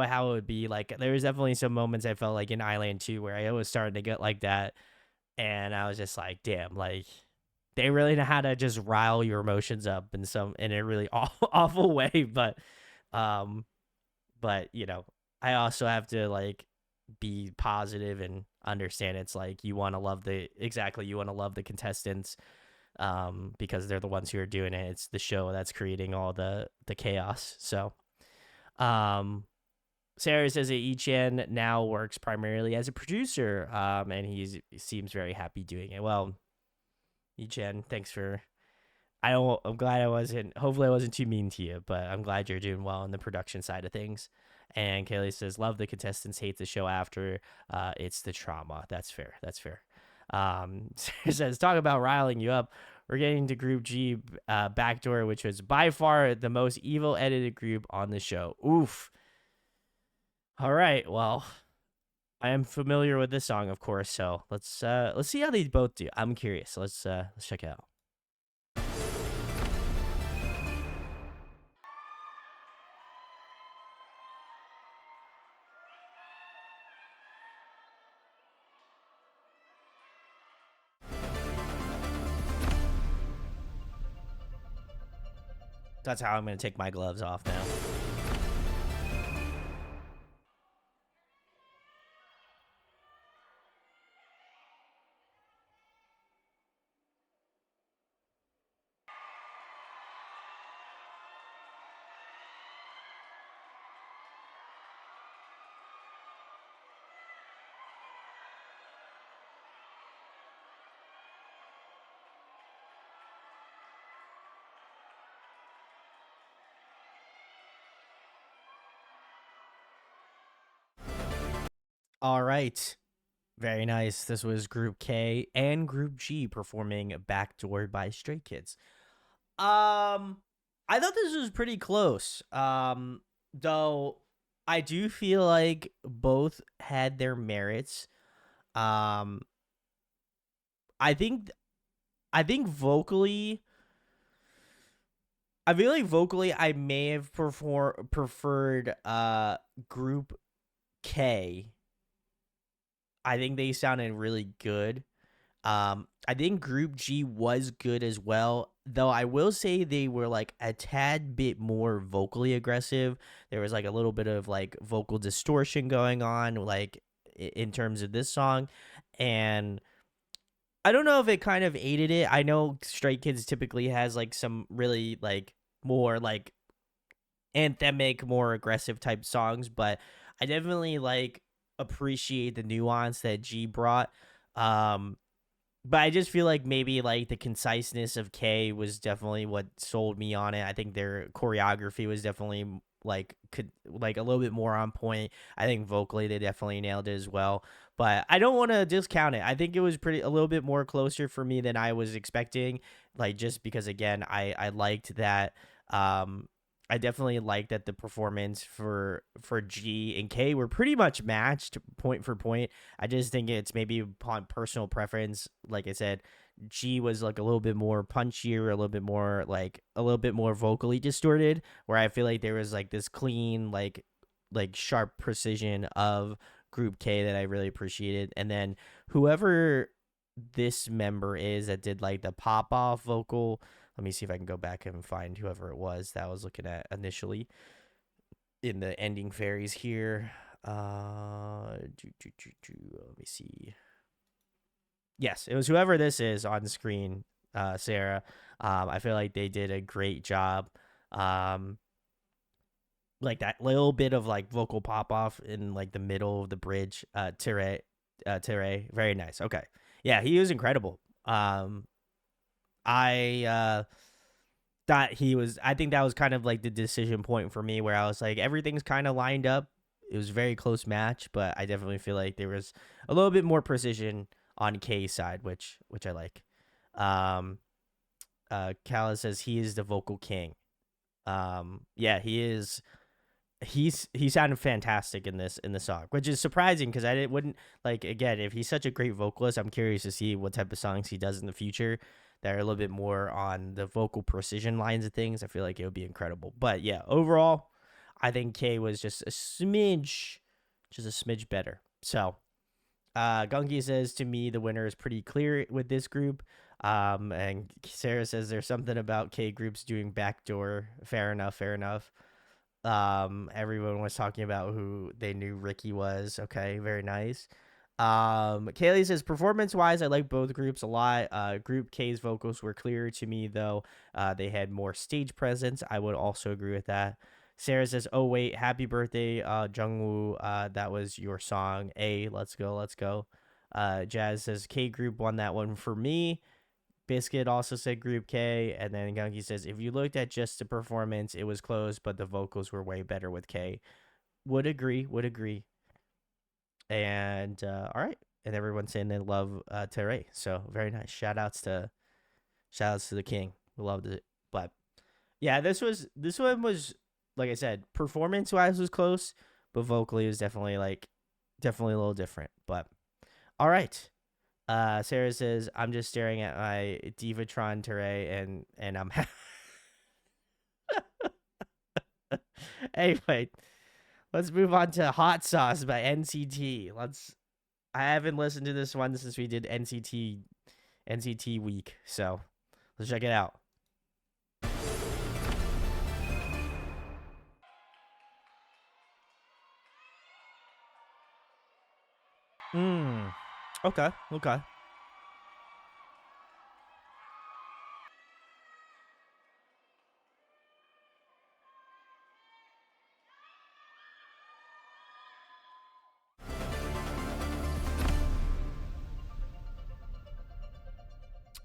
[SPEAKER 1] how it would be. Like, there was definitely some moments I felt like in Island 2 where I was starting to get like that, and I was just like, damn, like they really know how to just rile your emotions up in a really awful way. Um, but I also have to like be positive and understand it's like you want to love the contestants because they're the ones who are doing it. It's the show that's creating all the chaos. So um Sarah says that Ichan now works primarily as a producer, and he seems very happy doing it. Well, Ichan, thanks for. I'm glad I wasn't. Hopefully, I wasn't too mean to you, but I'm glad you're doing well on the production side of things. And Kaylee says, "Love the contestants, hate the show after. It's the trauma." That's fair. Sarah says, "Talk about riling you up. We're getting to Group G backdoor, which was by far the most evil edited group on the show. Oof." All right. Well, I am familiar with this song, of course. So let's see how they both do. I'm curious. Let's check it out. That's how I'm gonna take my gloves off now. All right. Very nice. This was Group K and Group G performing Backdoor by Stray Kids. I thought this was pretty close. Though I do feel like both had their merits. Um, I think vocally, I feel like vocally I may have preferred Group K. I think they sounded really good. I think Group G was good as well, though I will say they were like a tad bit more vocally aggressive. There was like a little bit of like vocal distortion going on, like in terms of this song. And I don't know if it kind of aided it. I know Stray Kids typically has like some really like more like anthemic, more aggressive type songs, but I definitely like appreciate the nuance that G brought. Um, but I just feel like maybe like the conciseness of K was definitely what sold me on it. I think their choreography was definitely like could like a little bit more on point. I think vocally they definitely nailed it as well. But I don't want to discount it. I think it was pretty a little bit more closer for me than I was expecting. Like just because again, I liked that I definitely like that the performance for G and K were pretty much matched point for point. I just think it's maybe upon personal preference. Like I said, G was like a little bit more punchier, a little bit more like a little bit more vocally distorted, where I feel like there was like this clean like sharp precision of Group K that I really appreciated. And then whoever this member is that did like the pop off vocal, let me see if I can go back and find whoever it was that I was looking at initially in the ending fairies here. Let me see. Yes, it was whoever this is on the screen, Sarah. I feel like they did a great job. Um, like that little bit of like vocal pop off in like the middle of the bridge. Tire, very nice. Okay, yeah, he was incredible. I thought he was. I think that was kind of like the decision point for me, where I was like, everything's kind of lined up. It was a very close match, but I definitely feel like there was a little bit more precision on K's side, which I like. Um, Kala says he is the vocal king. Yeah, he is. He sounded fantastic in the song, which is surprising because wouldn't like again if he's such a great vocalist. I'm curious to see what type of songs he does in the future that are a little bit more on the vocal precision lines of things. I feel like it would be incredible. But yeah, overall, I think K was just a smidge better. So, Gunky says to me the winner is pretty clear with this group. And Sarah says there's something about K groups doing backdoor. Fair enough. Fair enough. Everyone was talking about who they knew Ricky was. Okay, very nice. Kaylee says performance wise, I like both groups a lot. Group K's vocals were clearer to me though. They had more stage presence. I would also agree with that. Sarah says, "Oh wait, happy birthday, Jungwoo. That was your song. Let's go, let's go." Jazz says K group won that one for me. Biscuit also said Group K, and then Gunky says if you looked at just the performance, it was close, but the vocals were way better with K. Would agree. And all right, and everyone's saying they love Teray, so very nice. Shout outs to the king. We loved it, but yeah, this one was like I said, performance wise was close, but vocally it was definitely a little different. But all right. Sarah says, I'm just staring at my Divatron Teray and I'm anyway, let's move on to Hot Sauce by NCT. I haven't listened to this one since we did NCT week, so let's check it out. Hmm. Okay. Okay.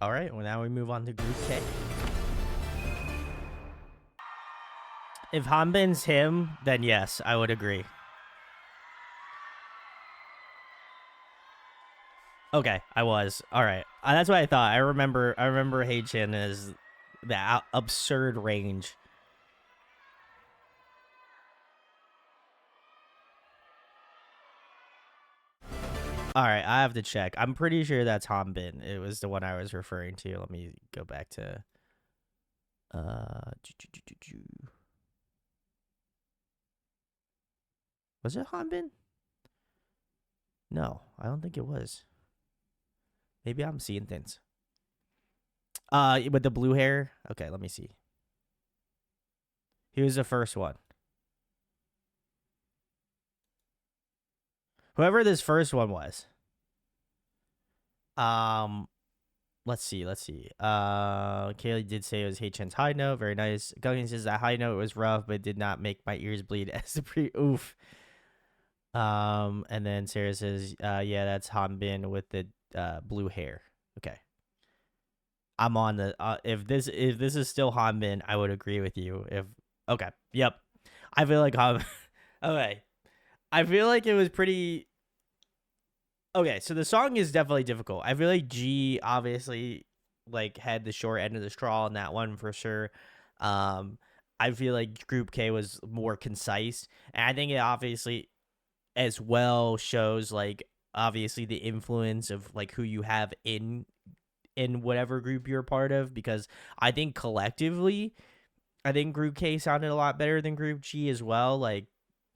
[SPEAKER 1] All right. Well, now we move on to Group K. If Hanbin's him, then yes, I would agree. Okay, I was. All right. That's what I thought. I remember Chin as the absurd range. All right, I have to check. I'm pretty sure that's Hanbin. It was the one I was referring to. Let me go back to uh was it Hanbin? No, I don't think it was. Maybe I'm seeing things. With the blue hair. Okay, let me see. He was the first one. Whoever this first one was. Um, let's see. Kaylee did say it was Chen's high note. Very nice. Gungan says that high note was rough, but did not make my ears bleed as the pre. Oof. And then Sarah says, yeah, that's Hanbin with the blue hair. Okay. I'm on the if this is still Hanbin, I would agree with you. If okay, yep. I feel like okay. I feel like it was pretty okay. So the song is definitely difficult. I feel like G obviously like had the short end of the straw on that one for sure. Um, I feel like Group K was more concise, and I think it obviously as well shows like obviously the influence of like who you have in whatever group you're a part of, because I think collectively I think Group K sounded a lot better than Group G as well. Like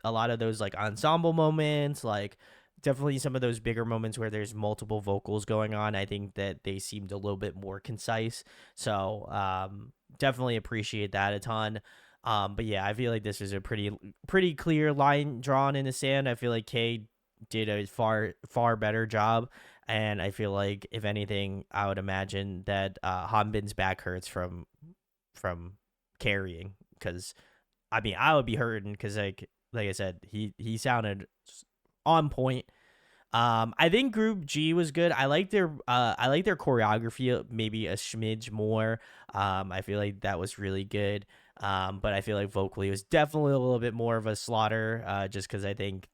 [SPEAKER 1] a lot of those like ensemble moments, like definitely some of those bigger moments where there's multiple vocals going on. I think that they seemed a little bit more concise. So definitely appreciate that a ton. But yeah, I feel like this is a pretty clear line drawn in the sand. I feel like K did a far better job, and I feel like if anything, I would imagine that Hanbin's back hurts from carrying, because I mean I would be hurting because like I said, he sounded on point. I think Group G was good. I like their choreography maybe a smidge more. I feel like that was really good. But I feel like vocally it was definitely a little bit more of a slaughter. Just because I think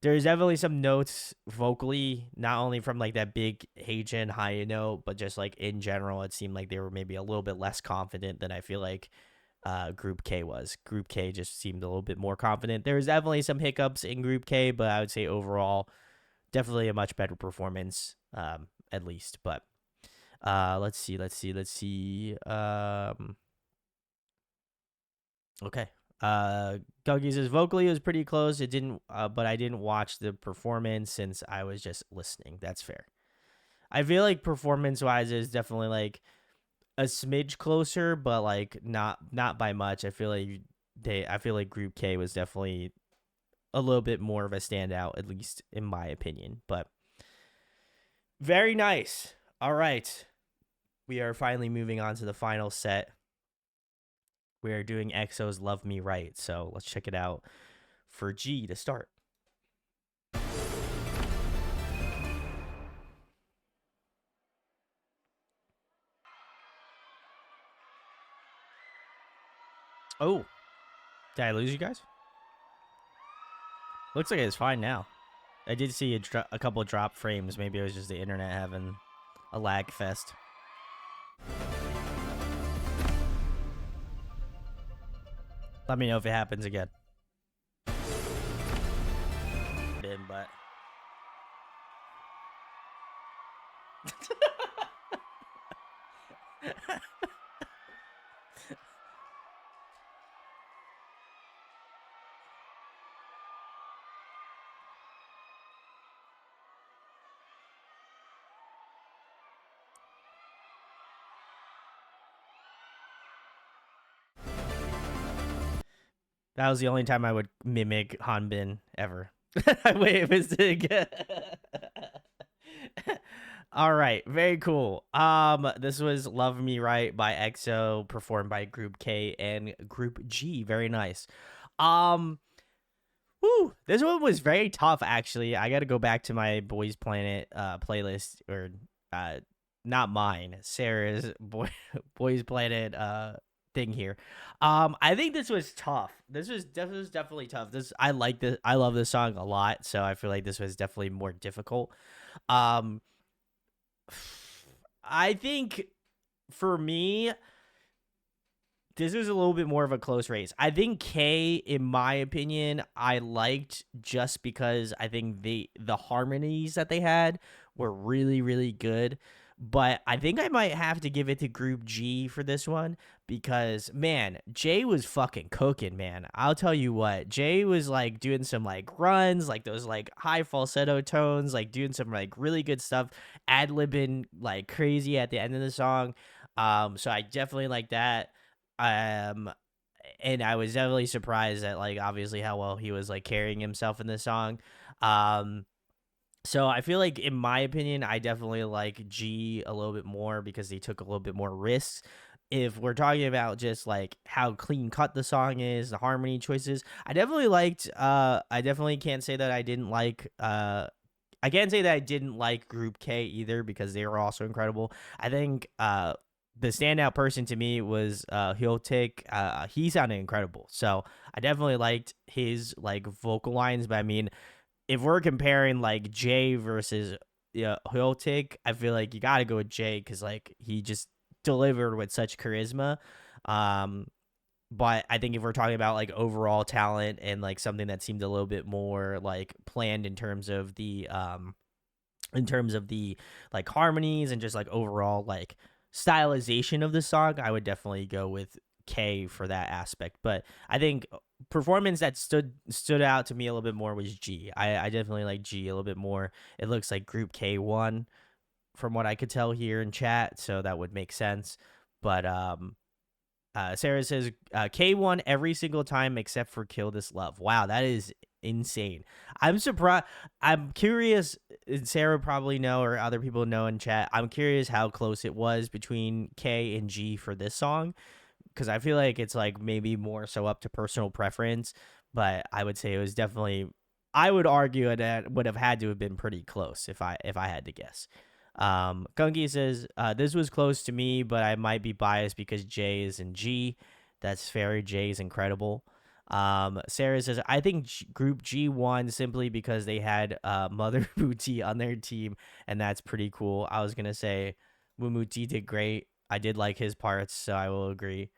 [SPEAKER 1] there's definitely some notes vocally, not only from like that big Hagen high note, but just like in general, it seemed like they were maybe a little bit less confident than I feel like Group K was. Group K just seemed a little bit more confident. There was definitely some hiccups in Group K, but I would say overall, definitely a much better performance, at least. But let's see. Okay. Guggy says vocally it was pretty close. It didn't, but I didn't watch the performance since I was just listening. That's fair. I feel like performance wise is definitely like a smidge closer, but like not by much. I feel like Group K was definitely a little bit more of a standout, at least in my opinion. But very nice. All right. We are finally moving on to the final set. We are doing EXO's Love Me Right. So let's check it out for G to start. Oh, did I lose you guys? Looks like it's fine now. I did see a couple drop frames. Maybe it was just the internet having a lag fest. Let me know if it happens again. But that was the only time I would mimic Hanbin ever. Wait, Mr. All right, very cool. This was "Love Me Right" by EXO, performed by Group K and Group G. Very nice. Um, Woo, this one was very tough. Actually, I got to go back to my Boys Planet playlist, or uh, not mine, Sarah's Boys Planet thing here. I think this was tough. This was definitely tough. This I like this. I love this song a lot, so I feel like this was definitely more difficult. Um, I think for me, this was a little bit more of a close race. I think K, in my opinion, I liked just because I think the harmonies that they had were really really good. But I think I might have to give it to Group G for this one because man, Jay was fucking cooking, man. I'll tell you what, Jay was like doing some like runs, like those like high falsetto tones, like doing some like really good stuff, ad libbing like crazy at the end of the song. So I definitely like that. Um, and I was definitely surprised at like obviously how well he was like carrying himself in this song. Um, so I feel like in my opinion, I definitely like G a little bit more because they took a little bit more risks. If we're talking about just like how clean cut the song is, the harmony choices, I definitely liked I definitely can't say that I didn't like I can't say that I didn't like Group K either because they were also incredible. I think the standout person to me was Hyoltik. He sounded incredible, so I definitely liked his like vocal lines. But I mean, if we're comparing like Jay versus Hyoltik, I feel like you got to go with Jay because like he just delivered with such charisma. Um, but I think if we're talking about like overall talent and like something that seemed a little bit more like planned in terms of the like harmonies and just like overall like stylization of the song, I would definitely go with K for that aspect. But I think performance that stood out to me a little bit more was G. I definitely like G a little bit more. It looks like Group K won from what I could tell here in chat, so that would make sense. But Sarah says K won every single time except for Kill This Love. Wow, that is insane. I'm surprised. I'm curious. And Sarah probably know, or other people know in chat. I'm curious how close it was between K and G for this song because I feel like it's like maybe more so up to personal preference. But I would say it was definitely. I would argue that would have had to have been pretty close if I had to guess. Gungi says, this was close to me, but I might be biased because J is in G. That's fair. J is incredible. Sarah says, I think Group G won simply because they had Mother Booty on their team, and that's pretty cool. I was going to say Mumuti did great. I did like his parts, so I will agree.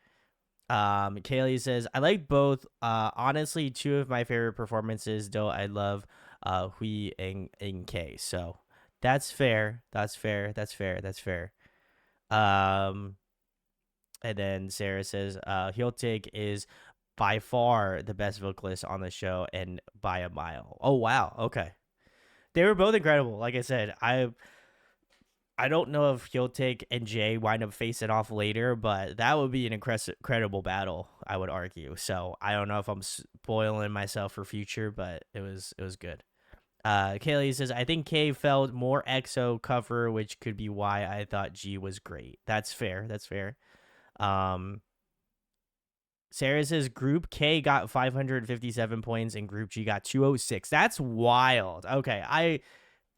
[SPEAKER 1] Kaylee says, I like both. Honestly, two of my favorite performances, though I love Hui and K. So that's fair. That's fair. That's fair. That's fair. Um, and then Sarah says, Hyoltik is by far the best vocalist on the show and by a mile. Oh wow. Okay. They were both incredible. Like I said, I don't know if Hyoltik and Jay wind up facing off later, but that would be an incredible battle, I would argue. So I don't know if I'm spoiling myself for future, but it was good. Kaylee says, I think K felt more EXO cover, which could be why I thought G was great. That's fair. That's fair. Um, Sarah says Group K got 557 points and Group G got 206. That's wild. Okay,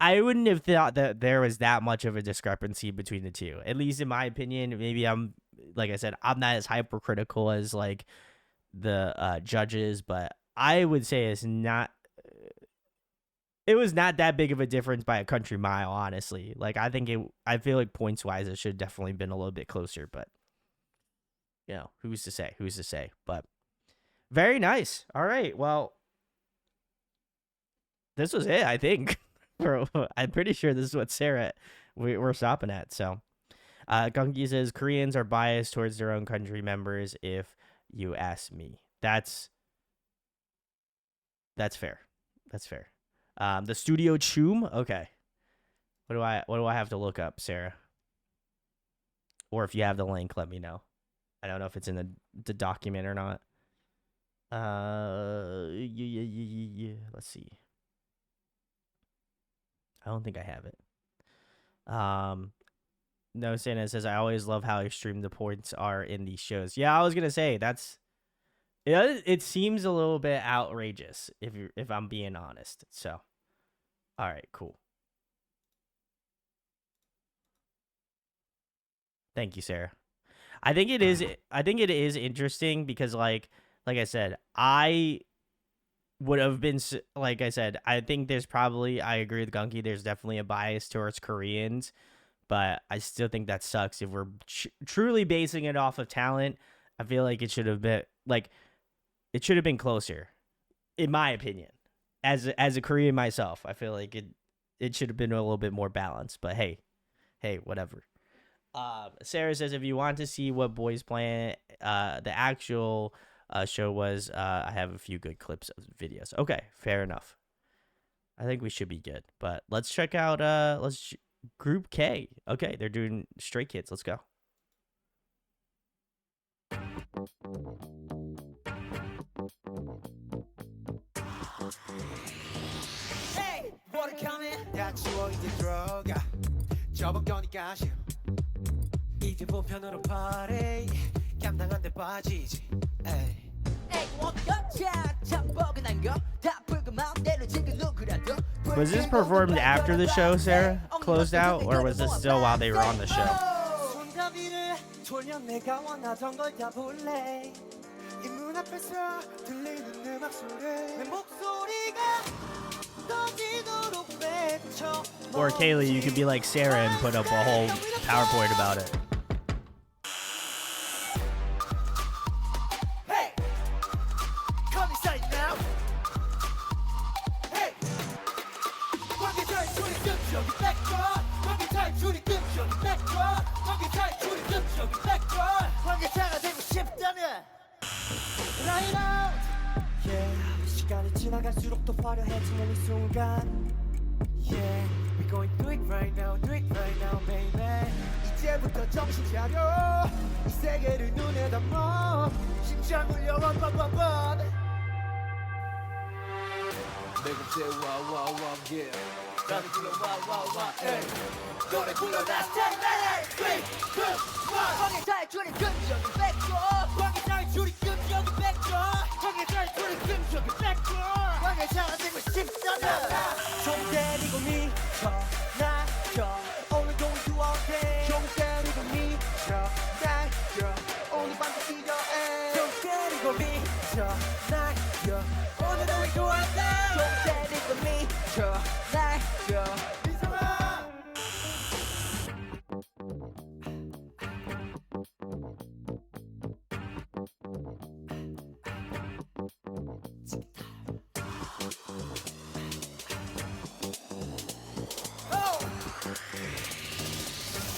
[SPEAKER 1] I wouldn't have thought that there was that much of a discrepancy between the two. At least in my opinion, maybe I'm like I said, I'm not as hypercritical as like the judges, but I would say it was not that big of a difference by a country mile, honestly. Like I feel like points wise it should have definitely been a little bit closer, but who's to say? Who's to say? But very nice. All right. Well, this was it, I think. I'm pretty sure this is what we're stopping at. So, Gungi says Koreans are biased towards their own country members. If you ask me, that's fair. That's fair. The studio Choom. Okay. What do I have to look up, Sarah? Or if you have the link, let me know. I don't know if it's in the document or not. Yeah. Let's see. I don't think I have it. No, Santa says I always love how extreme the points are in these shows. Yeah, I was gonna say that's it seems a little bit outrageous if I'm being honest. So, all right, cool. Thank you, Sarah. I think it is. I think it is interesting because, like I said, I would have been like I said. I think there's probably. I agree with Gunky. There's definitely a bias towards Koreans, but I still think that sucks. If we're truly basing it off of talent, I feel like it should have been like it should have been closer, in my opinion. As a Korean myself, I feel like it should have been a little bit more balanced. But hey, whatever. Sarah says if you want to see what Boys Planet the actual show was, I have a few good clips of videos. Okay, fair enough. I think we should be good. But let's check out Group K. Okay, they're doing Stray Kids. Let's go.
[SPEAKER 2] Hey, water coming. 야 추워 이제 들어가. 접은 거니까 싫어. 이제 보편으로 party. 감당 안 돼 빠지지. 에이.
[SPEAKER 1] Was this performed after the show, Sarah, closed out, or was this still while they were on the show? Or Kaylee, you could be like Sarah and put up a whole PowerPoint about it.
[SPEAKER 2] 시간이 지나갈수록 더 화려해지는 이 순간 Yeah, we're going to do it right now, baby 이제부터 정신 차려 이 세계를 눈에 담아 심장 울려 뻔뻔뻔뻔 내가 와와와 yeah 나를 불러 와와와 에이 노래 불러 다 stay ready 3, 2, 1 황해 탈출이 긍정의 백조 황해 탈출이 긍정의 백조 황해 탈출이 긍정의 백조 황해 사라지고 싶잖아 좀 때리고 미쳐 날려 오늘 going to all day 좀 때리고 미쳐 날려 오늘 밤도 필요해 좀 때리고 미쳐 날려 오늘 going to all day 좀 때리고 미쳐 날려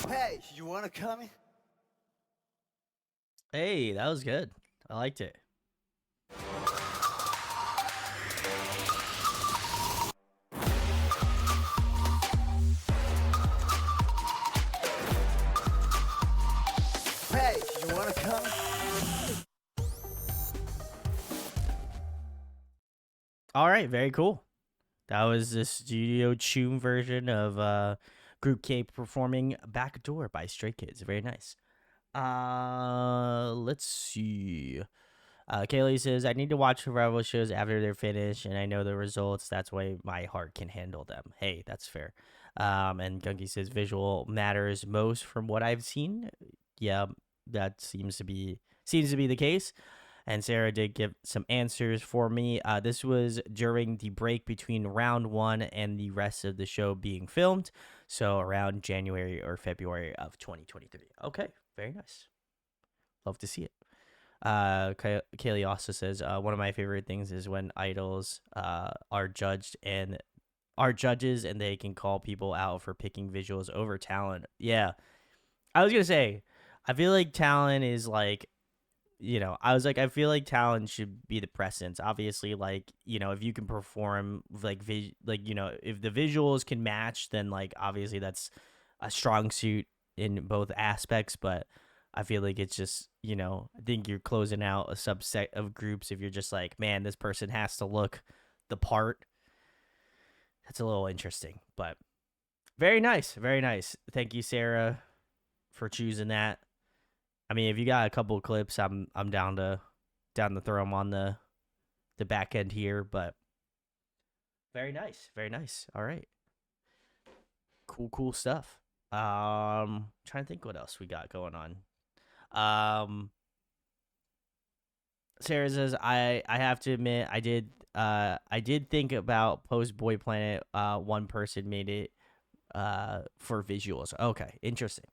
[SPEAKER 2] Hey, you wanna come in?
[SPEAKER 1] Hey, that was good. I liked it.
[SPEAKER 2] Hey, you wanna come in?
[SPEAKER 1] All right, very cool. That was the Studio Tune version of Group K performing Backdoor by Stray Kids. Very nice. Let's see. Kaylee says, I need to watch survival shows after they're finished, and I know the results. That's why my heart can handle them. Hey, that's fair. And Gunky says, visual matters most from what I've seen. Yeah, that seems to be the case. And Sarah did give some answers for me. This was during the break between round 1 and the rest of the show being filmed. So around January or February of 2023. Okay, very nice. Love to see it. Kaylee also says, one of my favorite things is when idols are judges and they can call people out for picking visuals over talent. Yeah. I was going to say, I feel like talent is like, I feel like talent should be the precedence. Obviously, like, if you can perform like if the visuals can match, then like obviously that's a strong suit in both aspects. But I feel like it's just, I think you're closing out a subset of groups if you're just like, man, this person has to look the part. That's a little interesting, but Very nice. Very nice. Thank you, Sarah, for choosing that. I mean, if you got a couple of clips, I'm down to throw them on the back end here, but very nice. Very nice. All right. Cool stuff. Trying to think what else we got going on. Sarah says I have to admit I did think about post Boy Planet. One person made it for visuals. Okay, interesting.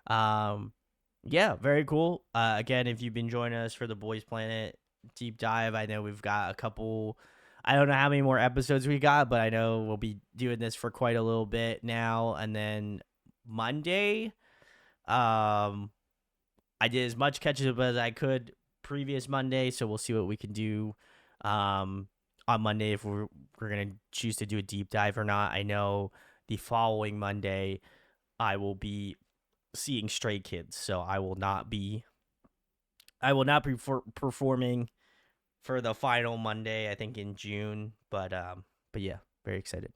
[SPEAKER 1] Yeah, very cool. Again, if you've been joining us for the Boys Planet deep dive, I know we've got a couple. I don't know how many more episodes we got, but I know we'll be doing this for quite a little bit now. And then Monday, I did as much catch up as I could previous Monday, so we'll see what we can do on Monday if we're gonna choose to do a deep dive or not. I know the following Monday I will be seeing Stray Kids, so I will not be performing for the final Monday, I think in June, but yeah, very excited.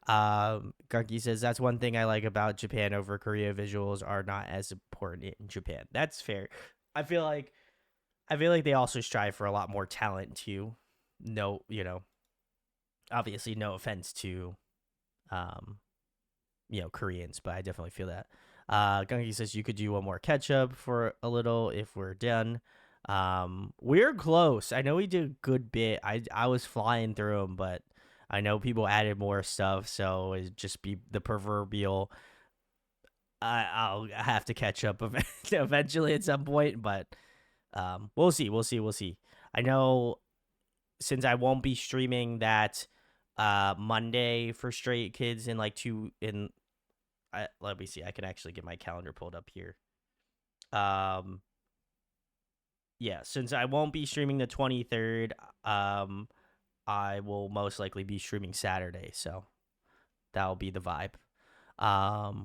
[SPEAKER 1] Garky says that's one thing I like about Japan over Korea. Visuals are not as important in Japan. That's fair. I feel like they also strive for a lot more talent too. No, obviously no offense to Koreans, but I definitely feel that. Gunky says you could do one more catch up for a little if we're done. We're close. I know we did a good bit. I was flying through them, but I know people added more stuff, so it'd just be the proverbial. I'll have to catch up eventually at some point, but we'll see. I know since I won't be streaming that Monday for Straight Kids in like let me see. I can actually get my calendar pulled up here. Yeah, since I won't be streaming the 23rd, I will most likely be streaming Saturday, so that'll be the vibe.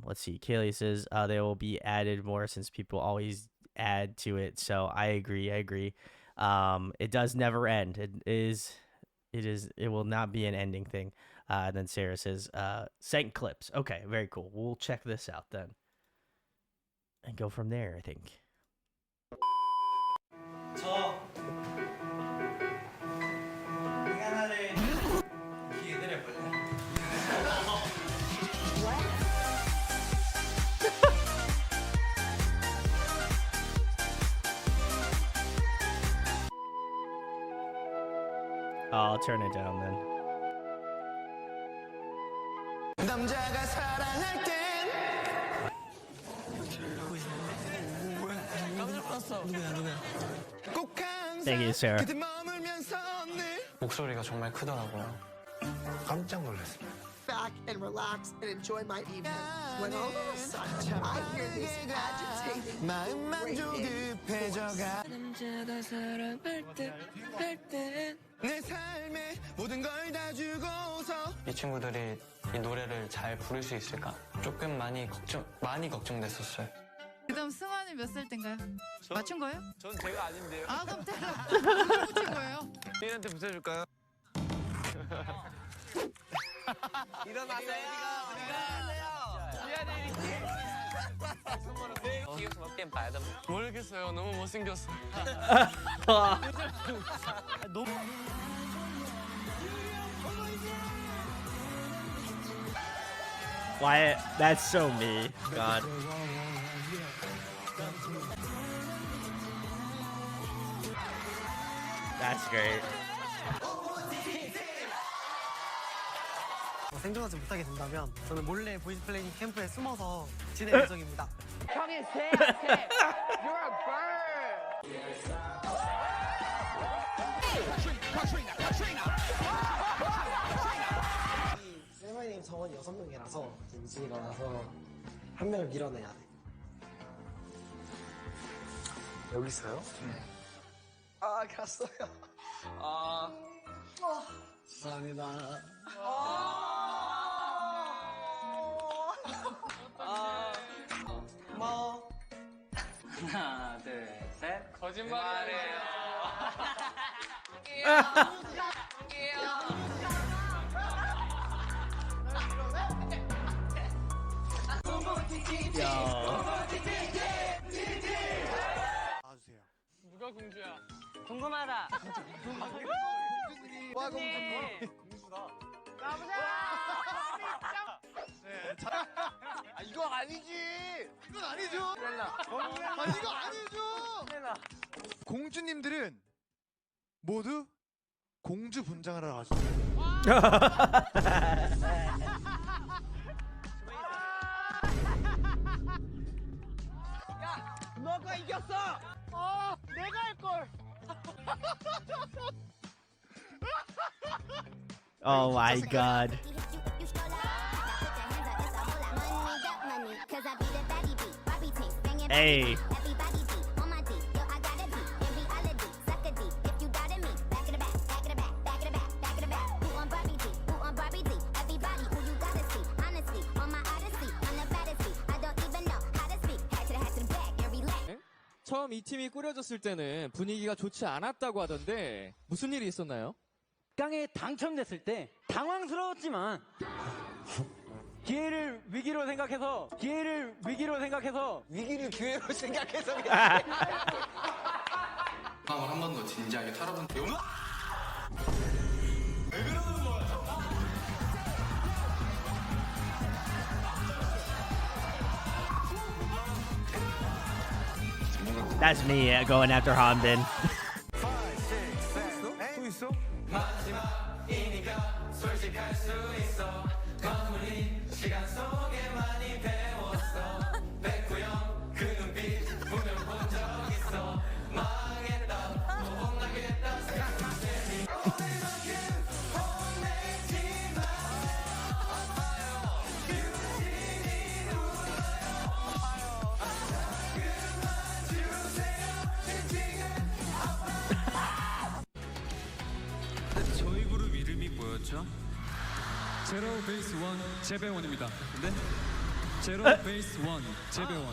[SPEAKER 1] Let's see. Kaylee says they will be added more since people always add to it. So I agree. It does never end. It will not be an ending thing. And then Sarah says, sent clips. Okay, very cool. We'll check this out then. And go from there, I think. I'll turn it down then. Thank you, Sarah.
[SPEAKER 3] 목소리가 정말 크더라고요. 깜짝 놀랐어요.
[SPEAKER 4] Back and relax and enjoy my evening. When all of a sudden I hear this agitating
[SPEAKER 3] 마음만 조급해져가. 내 삶에 모든 걸 다 주고서 이 친구들이 이 노래를 잘 부를 수 있을까? 조금 많이 걱정됐었어요.
[SPEAKER 5] 그다음 승환이 몇 살 땐가요? 맞춘 거예요?
[SPEAKER 3] 전 제가 아닌데요.
[SPEAKER 5] 아 그럼 누가 맞춘 거예요?
[SPEAKER 3] 삐한테 붙여줄까요? 일어나세요. 모르겠어요. 너무 못생겼어.
[SPEAKER 1] Wyatt, that's so me. God. That's great.
[SPEAKER 6] 생존하지 못하게 된다면 저는 몰래 보이스 플레이닝 캠프에 숨어서 지낼 예정입니다. 세마이님 정원 6명이라서 일찍 일어나서 한 명을 밀어내야 돼.
[SPEAKER 3] 여기 있어요?
[SPEAKER 6] 아 갔어요. 죄송합니다. 고마워.
[SPEAKER 3] 하나, 둘, 셋. 거짓말이에요.
[SPEAKER 7] 궁금하다.
[SPEAKER 8] 와 공주님. 아 이거 아니지. 이건 아니죠. 아 이거 아니죠. 공주님들은 모두 공주 분장을 하러 가시죠.
[SPEAKER 7] 너가 이겼어. 내가 할 걸.
[SPEAKER 1] Oh my god. Hey.
[SPEAKER 9] 처음 이 팀이 꾸려졌을 때는 분위기가 좋지 않았다고 하던데 무슨 일이 있었나요?
[SPEAKER 7] 강에 당첨됐을 때 당황스러웠지만 위기를 기회로 생각해서
[SPEAKER 3] 마음을 한 번 더 진지하게 털어본 적
[SPEAKER 1] That's me going after Hanbin.
[SPEAKER 8] 또 있어?
[SPEAKER 3] 저희 그룹 이름이 뭐였죠?
[SPEAKER 10] 제로 베이스 원 재배원입니다.
[SPEAKER 3] 네?
[SPEAKER 10] 제로 베이스 원 재배원.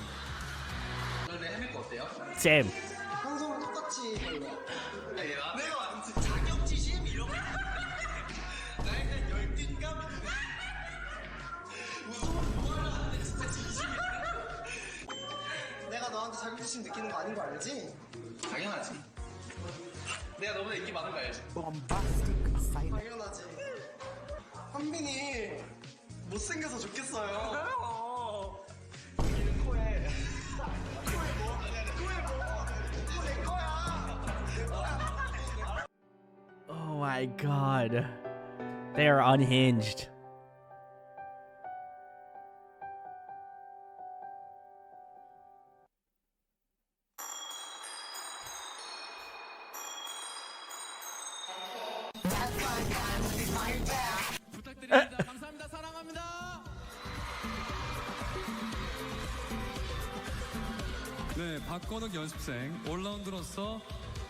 [SPEAKER 3] 노래 해볼 거 어때요?
[SPEAKER 1] Same.
[SPEAKER 6] 항상 똑같이 하는 거야.
[SPEAKER 3] 내가 완전 자격지심 이런 거 나에 대한 열등감 웃음을 좋아하는 하는데 진짜 진심이야.
[SPEAKER 6] 내가 너한테 자격지심 느끼는 거 아닌 거 알지?
[SPEAKER 3] 당연하지. 내가 너보다 인기 많은 거 알지?
[SPEAKER 6] 당연하지. 한빈이 못생겨서 좋겠어요. 이는 코에. 코에 뭐? 내 거야.
[SPEAKER 1] Oh my god. They are unhinged.
[SPEAKER 9] 부탁드립니다. 감사합니다. 사랑합니다.
[SPEAKER 10] 네, 박건욱 연습생 올라운드로서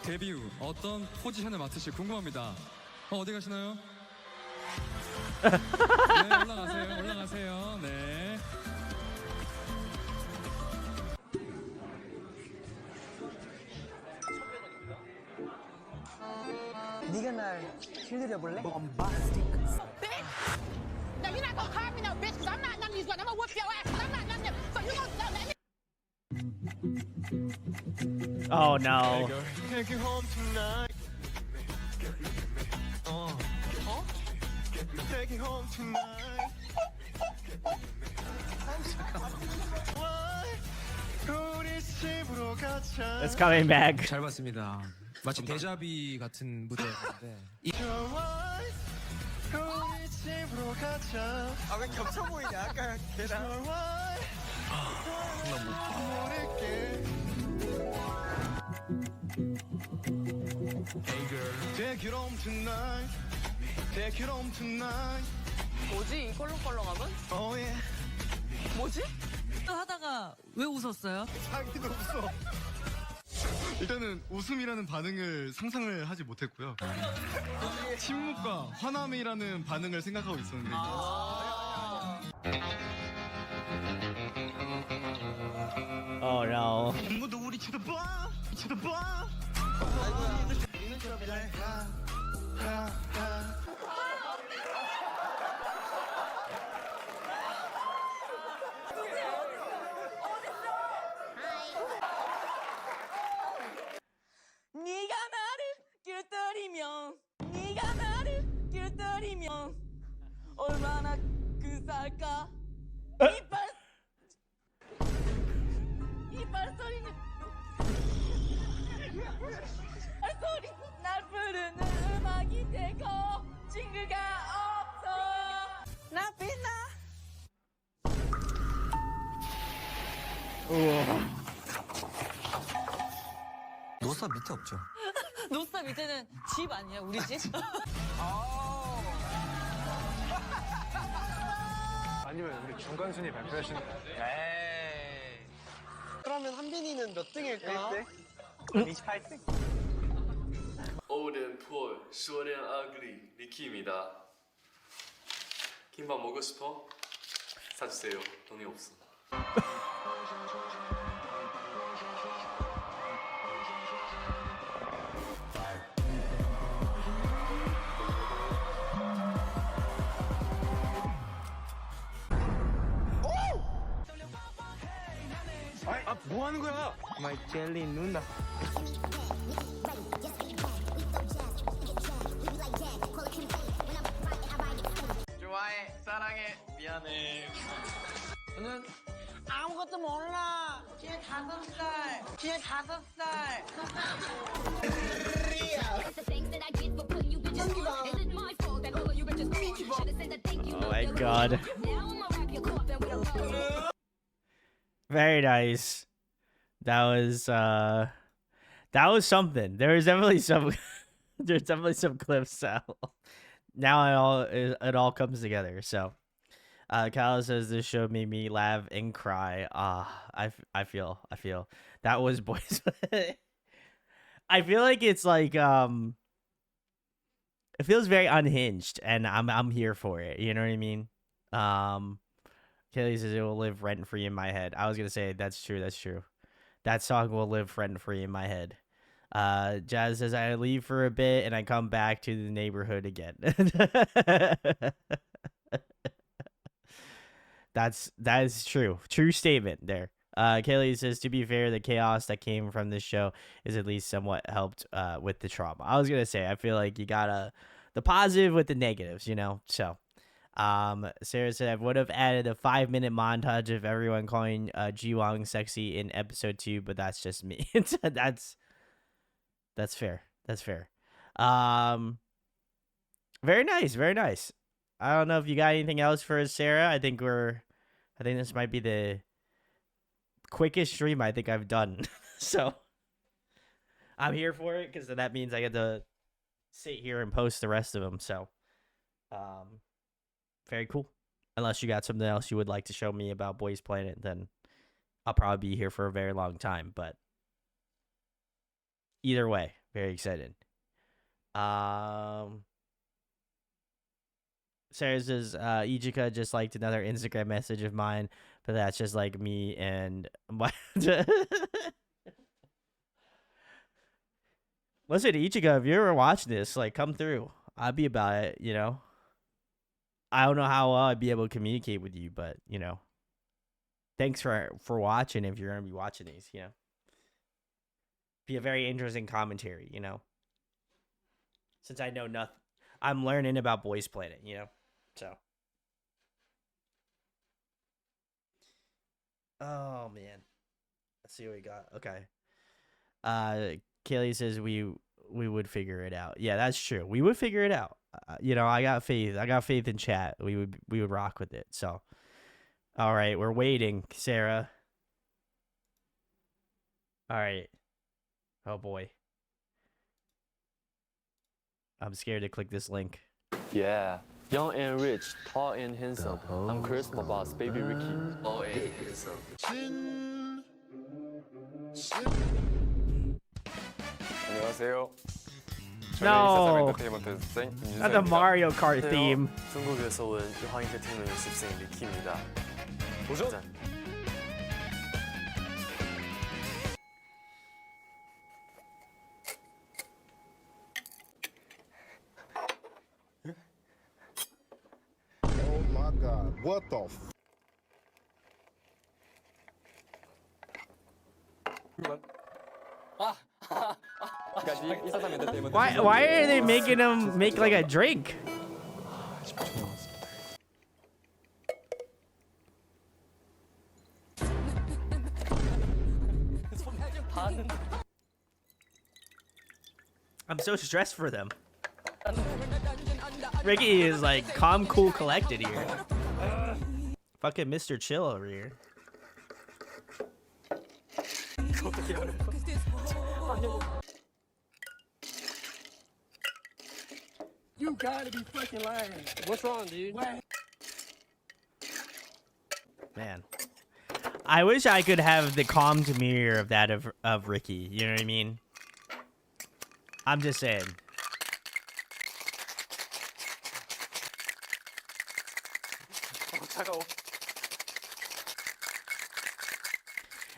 [SPEAKER 10] 데뷔 후 어떤 포지션을 맡으실 궁금합니다. 어디 가시나요? 네, 올라가세요. 네.
[SPEAKER 6] 네가 날 길들여 볼래?
[SPEAKER 11] Now you're not gonna call me no bitch, cause I'm not none of these girls. I'm gonna whoop your ass, 'cause I'm not none of them. So you gonna tell that
[SPEAKER 1] Oh no.
[SPEAKER 3] Take you home tonight. Take you home tonight. 우리 집으로 가자.
[SPEAKER 1] It's coming back.
[SPEAKER 12] 잘 봤습니다. 마치 데자비 같은 무대였는데.
[SPEAKER 3] 우리 집으로 가자.
[SPEAKER 8] 아 왜 겹쳐 보이냐? 아까 걔랑.
[SPEAKER 3] Take it home tonight. Take it home tonight.
[SPEAKER 7] 뭐지 이 껄렁껄렁함은?
[SPEAKER 3] Oh yeah.
[SPEAKER 7] 뭐지? 하다가 왜 웃었어요?
[SPEAKER 3] 자기도 웃어. 일단은 웃음이라는 반응을 상상을 하지 못했고요. 침묵과 화남이라는 반응을 생각하고 있었는데.
[SPEAKER 1] Oh no.
[SPEAKER 3] 모두 우리 쳐다봐, 쳐다봐.
[SPEAKER 7] 네가 나를
[SPEAKER 11] 소리 날 부르는 음악이 되고 친구가 없어 나 빛나
[SPEAKER 3] 노사 밑에 없죠?
[SPEAKER 7] 노스 밑에는 집 아니야, 우리 집?
[SPEAKER 8] 아니면 우리 중간 순위 발표하시는 거? 에이.
[SPEAKER 6] 그러면 한빈이는 몇 등일까?
[SPEAKER 8] 28등.
[SPEAKER 10] Old and poor, short and ugly, 리키입니다. 김밥 먹고 싶어? 사주세요. 돈이 없어.
[SPEAKER 8] 뭐 하는 거야?
[SPEAKER 6] My jelly 누나.
[SPEAKER 3] 좋아해, 사랑해, 미안해.
[SPEAKER 7] 저는 아무것도 몰라. 걔 5살. 걔 5살.
[SPEAKER 1] Oh my god. Very nice. That was something. There was definitely some there's definitely some clips out. Now it all comes together. So Kyle says this show made me laugh and cry. I feel that was boys. I feel like it's like it feels very unhinged, and I'm here for it. You know what I mean? Kelly says it will live rent free in my head. I was gonna say that's true. That's true. That song will live rent free in my head. Jazz says I leave for a bit and I come back to the neighborhood again. That is true. True statement there. Kaylee says, to be fair, the chaos that came from this show is at least somewhat helped with the trauma. I was gonna say, I feel like you gotta the positive with the negatives, you know. So, Sarah said I would have added a 5-minute montage of everyone calling Jiwang sexy in episode 2, but that's just me. That's fair. That's fair. Very nice. Very nice. I don't know if you got anything else for us, Sarah. I think this might be the quickest stream I think I've done. So I'm here for it because that means I get to sit here and post the rest of them. So very cool. Unless you got something else you would like to show me about Boys Planet, then I'll probably be here for a very long time. But either way, very excited. Sarah says, Ijika just liked another Instagram message of mine, but that's just like me and my... Listen, Ichika, if you're ever watching this, like, come through. I'd be about it, you know? I don't know how well I'd be able to communicate with you, but, you know. Thanks for watching if you're going to be watching these, you know? Be a very interesting commentary, you know? Since I know nothing. I'm learning about Boys Planet, you know? So. Oh, man. Let's see what we got. Okay. Kaylee says we would figure it out. Yeah, that's true. We would figure it out. You know, I got faith. I got faith in chat. We would rock with it. So, all right, we're waiting, Sarah. All right. Oh boy. I'm scared to click this link.
[SPEAKER 13] Yeah. Young and rich, tall and handsome. I'm Charisma Boss, Baby Ricky. Tall and handsome.
[SPEAKER 14] 안녕하세요.
[SPEAKER 1] No.
[SPEAKER 14] 엔터테인먼트
[SPEAKER 1] Not the Mario Kart theme.
[SPEAKER 13] 중국에서 온 유학 엔터테인먼트 연습생 리키입니다. 도전!
[SPEAKER 15] Oh my God! What the?
[SPEAKER 1] Why are they making him make like a drink? I'm so stressed for them. Ricky is like calm, cool, collected here. Fucking Mr. Chill over here.
[SPEAKER 8] You gotta be fucking lying. What's wrong, dude?
[SPEAKER 1] Man, I wish I could have the calm demeanor of that of Ricky. You know what I mean? I'm just saying.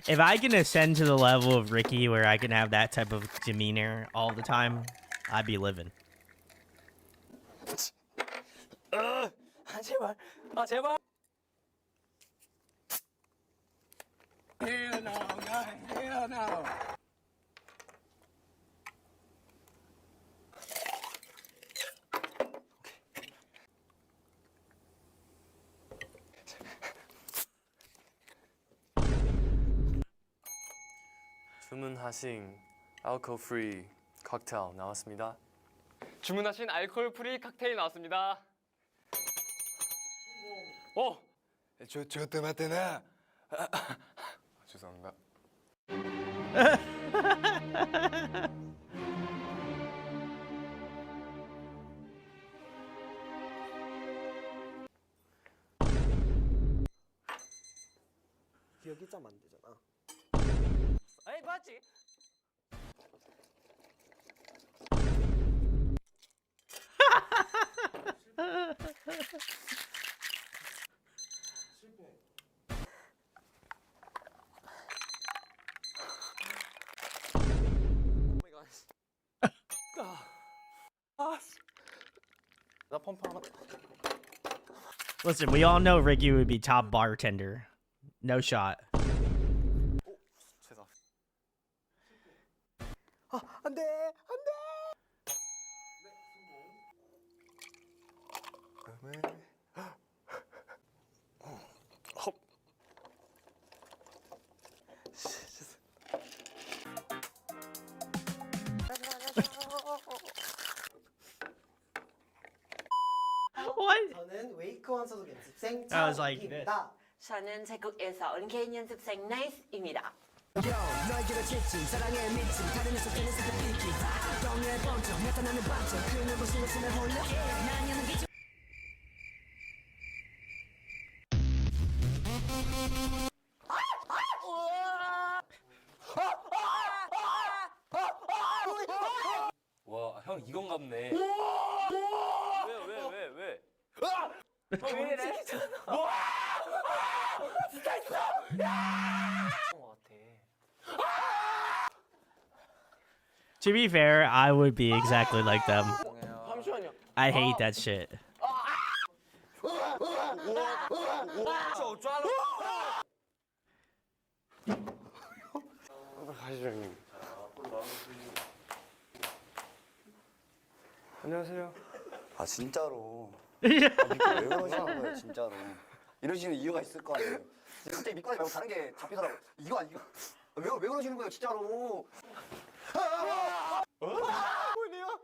[SPEAKER 1] If I can ascend to the level of Ricky where I can have that type of demeanor all the time, I'd be living.
[SPEAKER 8] 제발. 제발. Hell no, God. Hell no.
[SPEAKER 13] 주문하신 알코올 프리 칵테일 나왔습니다. 주문하신 알코올 프리 칵테일 나왔습니다.
[SPEAKER 3] 저 때마때나. 죄송합니다.
[SPEAKER 6] 기억이 좀 안 되잖아.
[SPEAKER 8] 에이, 맞지?
[SPEAKER 13] 나 펌프 하나.
[SPEAKER 1] Listen, we all know Ricky would be top bartender. No shot.
[SPEAKER 13] 죄송.
[SPEAKER 6] 안 돼. 안 돼.
[SPEAKER 1] What?
[SPEAKER 6] 저는 웨이크원 소속 연습생
[SPEAKER 1] I was like this.
[SPEAKER 6] 차입니다.
[SPEAKER 7] 저는 제국에서 온 개인 연습생 나이스입니다.
[SPEAKER 4] 너에게로 지친 사랑에 미친 다른 녀석들은 스피키 똥에 번쩍 나타나는 반짝 그 눈부신 웃음에 홀려 난 연기 중
[SPEAKER 13] 와, 형 이건 같네. 왜?
[SPEAKER 8] 왜 이래? 진짜 있어!
[SPEAKER 1] To be fair, I would be exactly like them.
[SPEAKER 8] 잠시만요.
[SPEAKER 1] I hate that shit.
[SPEAKER 13] 가시죠, 형님. 안녕하세요.
[SPEAKER 3] 아 진짜로. 왜 그러시는 거예요 진짜로. 이러시는 이유가 있을 거 아니에요. 갑자기 밑까지 말고 다른 게 잡히더라고. 이거 아니고. 왜 그러시는 거예요 진짜로. 뭐네요?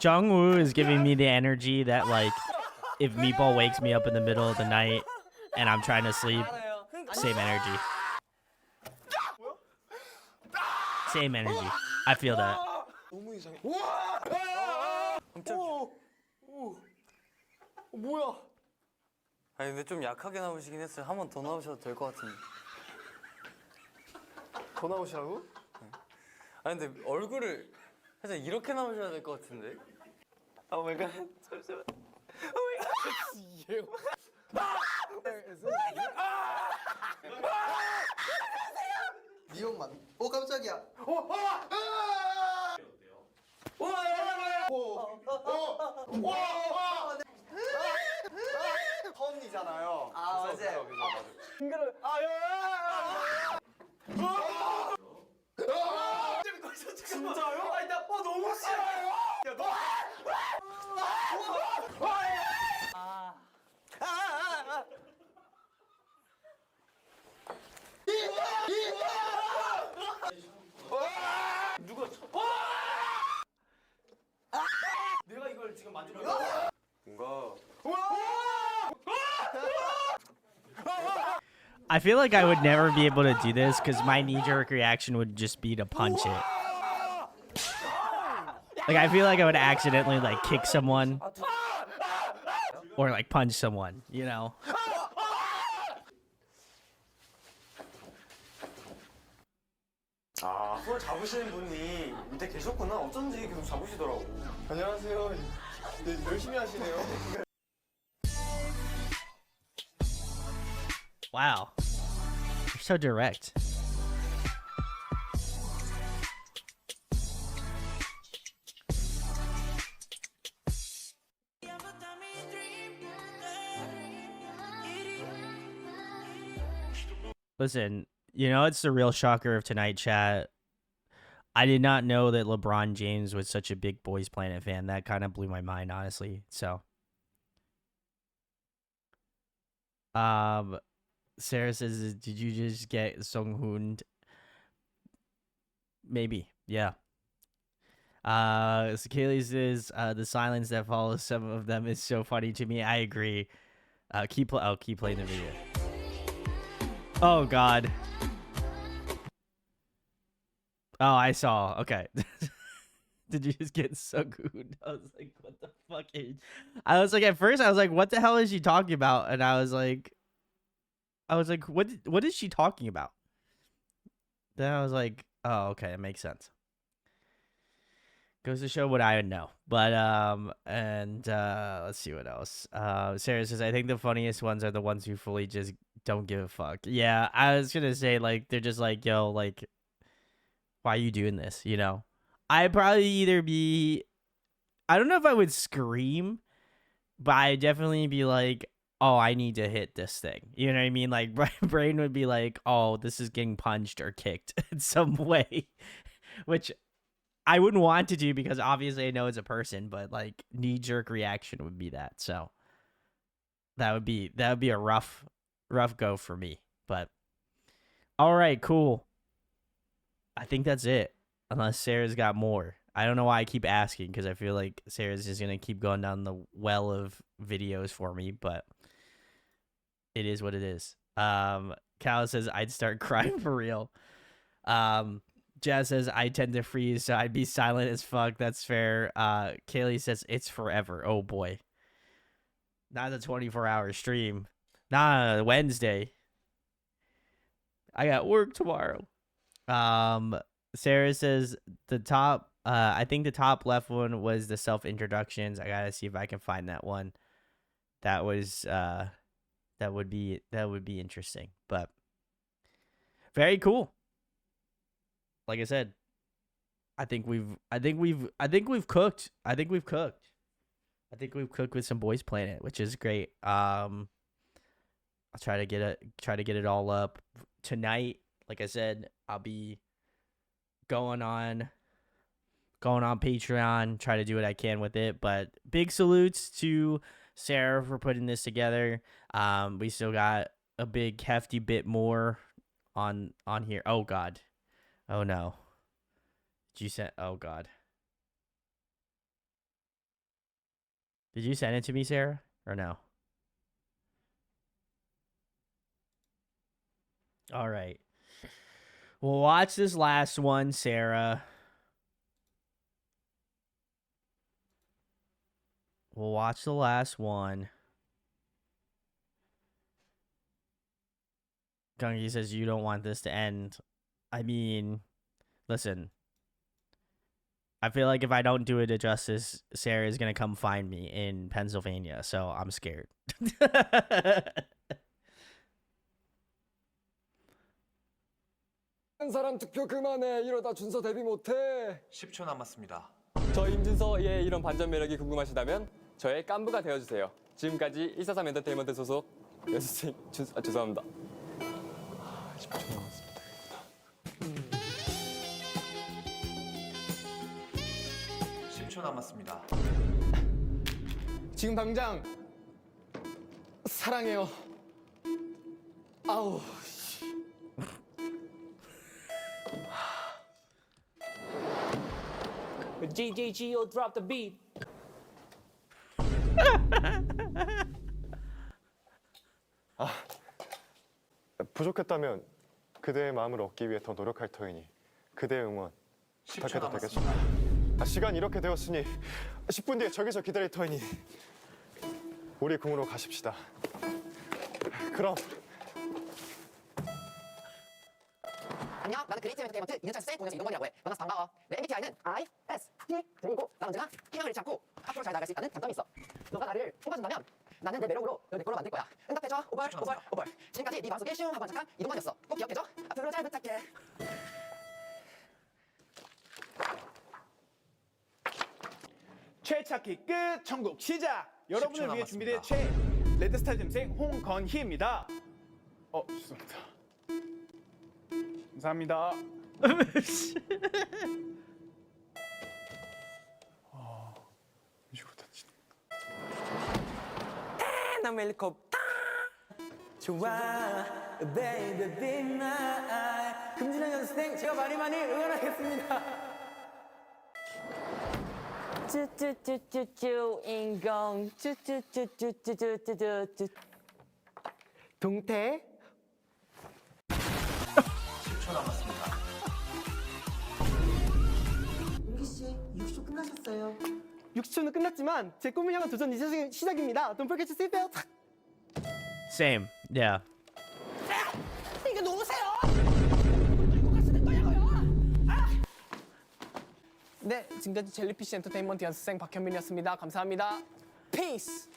[SPEAKER 1] Jungwoo is giving me the energy that like if Meatball wakes me up in the middle of the night and I'm trying to sleep, same energy. Same energy. I feel that.
[SPEAKER 8] 너무 이상해. 뭐야?
[SPEAKER 13] 아니 근데 좀 약하게 나오시긴 했어요. 한 번 더 나오셔도 될 것 같은데.
[SPEAKER 8] 더 나오시라고?
[SPEAKER 13] 아니 근데 얼굴을 살짝 이렇게 나오셔야 될 것 같은데.
[SPEAKER 8] 오 마이 갓. 잠시만. 오 마이 갓.
[SPEAKER 6] 미용만. 오 깜짝이야.
[SPEAKER 3] 펌이잖아요.
[SPEAKER 6] 아 맞아요.
[SPEAKER 8] 징그러.
[SPEAKER 3] 진짜요? 아니 나 너무 싫어요. 야 너.
[SPEAKER 1] I feel like I would never be able to do this because my knee-jerk reaction would just be to punch it. Like, I feel like I would accidentally, like, kick someone. Or, like, punch someone, you know?
[SPEAKER 3] 아, 손을 잡으시는 분이 밑에 계셨구나. 어쩐지 계속 잡으시더라고. 안녕하세요. 네, 열심히 하시네요.
[SPEAKER 1] Wow. You're so direct. Listen, you know, it's the real shocker of tonight, chat. I did not know that LeBron James was such a big Boys Planet fan. That kind of blew my mind, honestly. So, Sarah says, "Did you just get Sunghoon?" Maybe, yeah. So Kaylee says, "The silence that follows some of them is so funny to me." I agree. Keep playing the video. Oh God. Oh, I saw. Okay. Did you just get Sunghoon? I was like, what the fuck? I was like, at first, I was like, what the hell is she talking about? And I was like, what is she talking about? Then I was like, oh, okay, it makes sense. Goes to show what I would know. But let's see what else. Sarah says, I think the funniest ones are the ones who fully just don't give a fuck. Yeah, I was gonna say, like, they're just like, yo, like, why are you doing this? You know? I'd probably either be, I don't know if I would scream, but I'd definitely be like, oh, I need to hit this thing. You know what I mean? Like, my brain would be like, oh, this is getting punched or kicked in some way, which I wouldn't want to do because obviously I know it's a person, but like knee-jerk reaction would be that. So that would be a rough go for me. But all right, cool. I think that's it. Unless Sarah's got more. I don't know why I keep asking because I feel like Sarah's just going to keep going down the well of videos for me, but it is what it is. Cal says, I'd start crying for real. Jazz says, I tend to freeze, so I'd be silent as fuck. That's fair. Kaylee says, it's forever. Oh, boy. Not a 24-hour stream. Not a Wednesday. I got work tomorrow. Sarah says the top, I think the top left one was the self-introductions. I gotta see if I can find that one. That was, that would be interesting, but very cool. Like I said, I think we've cooked. I think we've cooked with some Boys Planet, which is great. I'll try to get it all up tonight. Like I said, I'll be going on Patreon, try to do what I can with it. But big salutes to Sarah for putting this together. We still got a big hefty bit more on here. Oh God. Oh no. Did you send? Oh God. Did you send it to me, Sarah, or no? All right. We'll watch this last one, Sarah. We'll watch the last one. Gungi says you don't want this to end. I mean, listen. I feel like if I don't do it justice, Sarah is going to come find me in Pennsylvania, so I'm scared.
[SPEAKER 15] 한 사람 투표 그만해. 이러다 준서 데뷔 못해.
[SPEAKER 16] 10초 남았습니다.
[SPEAKER 17] 저 임준서의 이런 반전 매력이 궁금하시다면 저의 깐부가 되어주세요. 지금까지 143 엔터테인먼트 소속 연습생 죄송합니다. 10초 남았습니다.
[SPEAKER 16] 10초 남았습니다.
[SPEAKER 15] 지금 당장 사랑해요. 아우.
[SPEAKER 18] GGGO drop the beat. 부족했다면 그대의 마음을 얻기 위해 더 노력할 터이니 그대의 응원
[SPEAKER 16] 10초
[SPEAKER 18] 부탁해도
[SPEAKER 16] 남았습니다.
[SPEAKER 18] 되겠습니다. 시간 이렇게 되었으니 10분 뒤에 저기서 기다릴 터이니 우리 궁으로 가십시다. 그럼
[SPEAKER 6] 안녕, 나는 그레이트 엔터테인먼트 2년차 생 공연수 이동건이라고 해. 만나서 반가워. 내 MBTI는 I, S, T, J이고 난 언제나 희망을 잃지 않고 앞으로 잘 나갈 수 있다는 장점이 있어. 너가 나를 뽑아준다면 나는 내 매력으로 널 내 걸로 만들 거야. 응답해줘, 오벌, 오벌, 오벌. 지금까지 네 마음속에 슝 하고 잠깐 이동건이었어. 꼭 기억해줘. 앞으로 잘 부탁해.
[SPEAKER 19] 최찾기 끝, 천국 시작. 여러분을
[SPEAKER 16] 10초
[SPEAKER 19] 위해 준비된
[SPEAKER 16] 남았습니다.
[SPEAKER 19] 레드스타 잼생 홍건희입니다. 죄송합니다. 감사합니다.
[SPEAKER 6] 나 헬리콥터 좋아 baby be my 금진한 연습생 제가 많이 응원하겠습니다.
[SPEAKER 7] 주인공
[SPEAKER 6] 동태
[SPEAKER 16] 10초 남았습니다.
[SPEAKER 6] 윤기 씨 60초 끝나셨어요. 60초는 끝났지만 제 꿈을 향한 도전 이제 시작입니다. Don't forget to seat belt.
[SPEAKER 1] Same. Yeah.
[SPEAKER 6] 이게 놓으세요. 네, 지금까지 젤리피쉬 엔터테인먼트 연습생 박현민이었습니다. 감사합니다. Peace.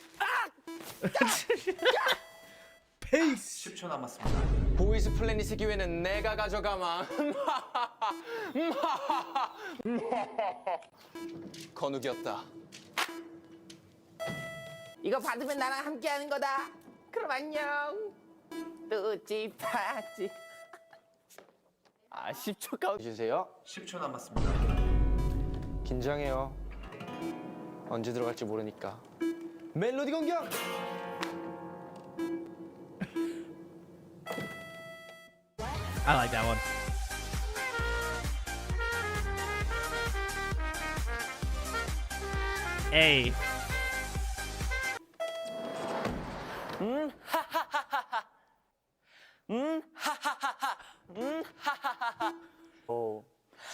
[SPEAKER 16] 페이스. 10초 남았습니다.
[SPEAKER 17] 보이즈 플래닛의 기회는 내가 가져가마. 건욱이었다.
[SPEAKER 6] 이거 받으면 나랑 함께하는 거다. 그럼 안녕. 뚜지파지.
[SPEAKER 17] 10초까지 주세요.
[SPEAKER 16] 10초 남았습니다.
[SPEAKER 17] 긴장해요. 언제 들어갈지 모르니까.
[SPEAKER 6] 멜로디 공격.
[SPEAKER 1] I like that one. A.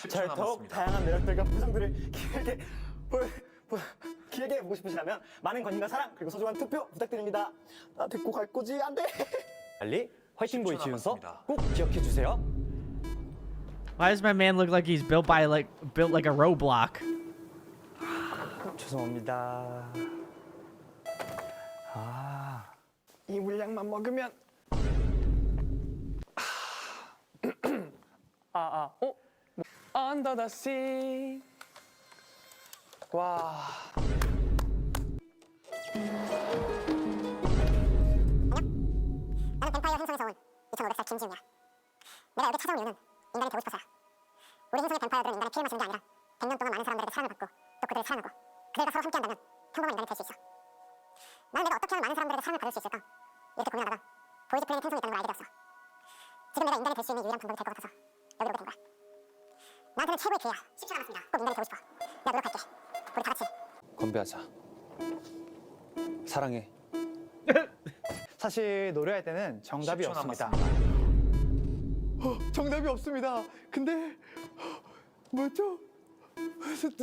[SPEAKER 3] 잘 더욱
[SPEAKER 16] 남았습니다.
[SPEAKER 3] 다양한 매력들과 표정들을 길게 보고 싶으시다면 많은 관심과 사랑 그리고 소중한 투표 부탁드립니다. 나 데리고 갈 거지? 안 돼. 빨리 화이팅 보이
[SPEAKER 16] 10초
[SPEAKER 3] 지으면서
[SPEAKER 16] 남았습니다.
[SPEAKER 3] 꼭 기억해 주세요.
[SPEAKER 1] Why does my man look like he's built like a Roblox?
[SPEAKER 3] 죄송합니다.
[SPEAKER 19] 이 물량만 먹으면
[SPEAKER 17] Under the sea. 와.
[SPEAKER 11] 나는 뱀파이어 행성에서 온 2500살 김지훈이야. 내가 여기 찾아온 이유는 인간이 되고 싶어서야. 우리 행성의 뱀파이어들은 인간의 피를 마시는 게 아니라 100년 동안 많은 사람들에게 사랑을 받고 또 그들을 사랑하고 그들과 서로 함께한다면 평범한 인간이 될 수 있어. 나는 내가 어떻게 하면 많은 사람들에게 사랑을 받을 수 있을까? 이렇게 고민하다가 보이즈 플래닛 행성이 있다는 걸 알게 되었어. 지금 내가 인간이 될 수 있는 유일한 방법이 될 것 같아서 여기로 오게 된 거야. 나한테는 최고의 기회야. 10초 남았습니다. 꼭 인간이 되고 싶어. 내가 노력할게. 우리 다 같이.
[SPEAKER 17] 건배하자. 사랑해.
[SPEAKER 19] 사실 노래할 때는 정답이
[SPEAKER 16] 10초
[SPEAKER 19] 없습니다.
[SPEAKER 16] 남았습니다.
[SPEAKER 19] 정답이 없습니다. 근데 뭐죠?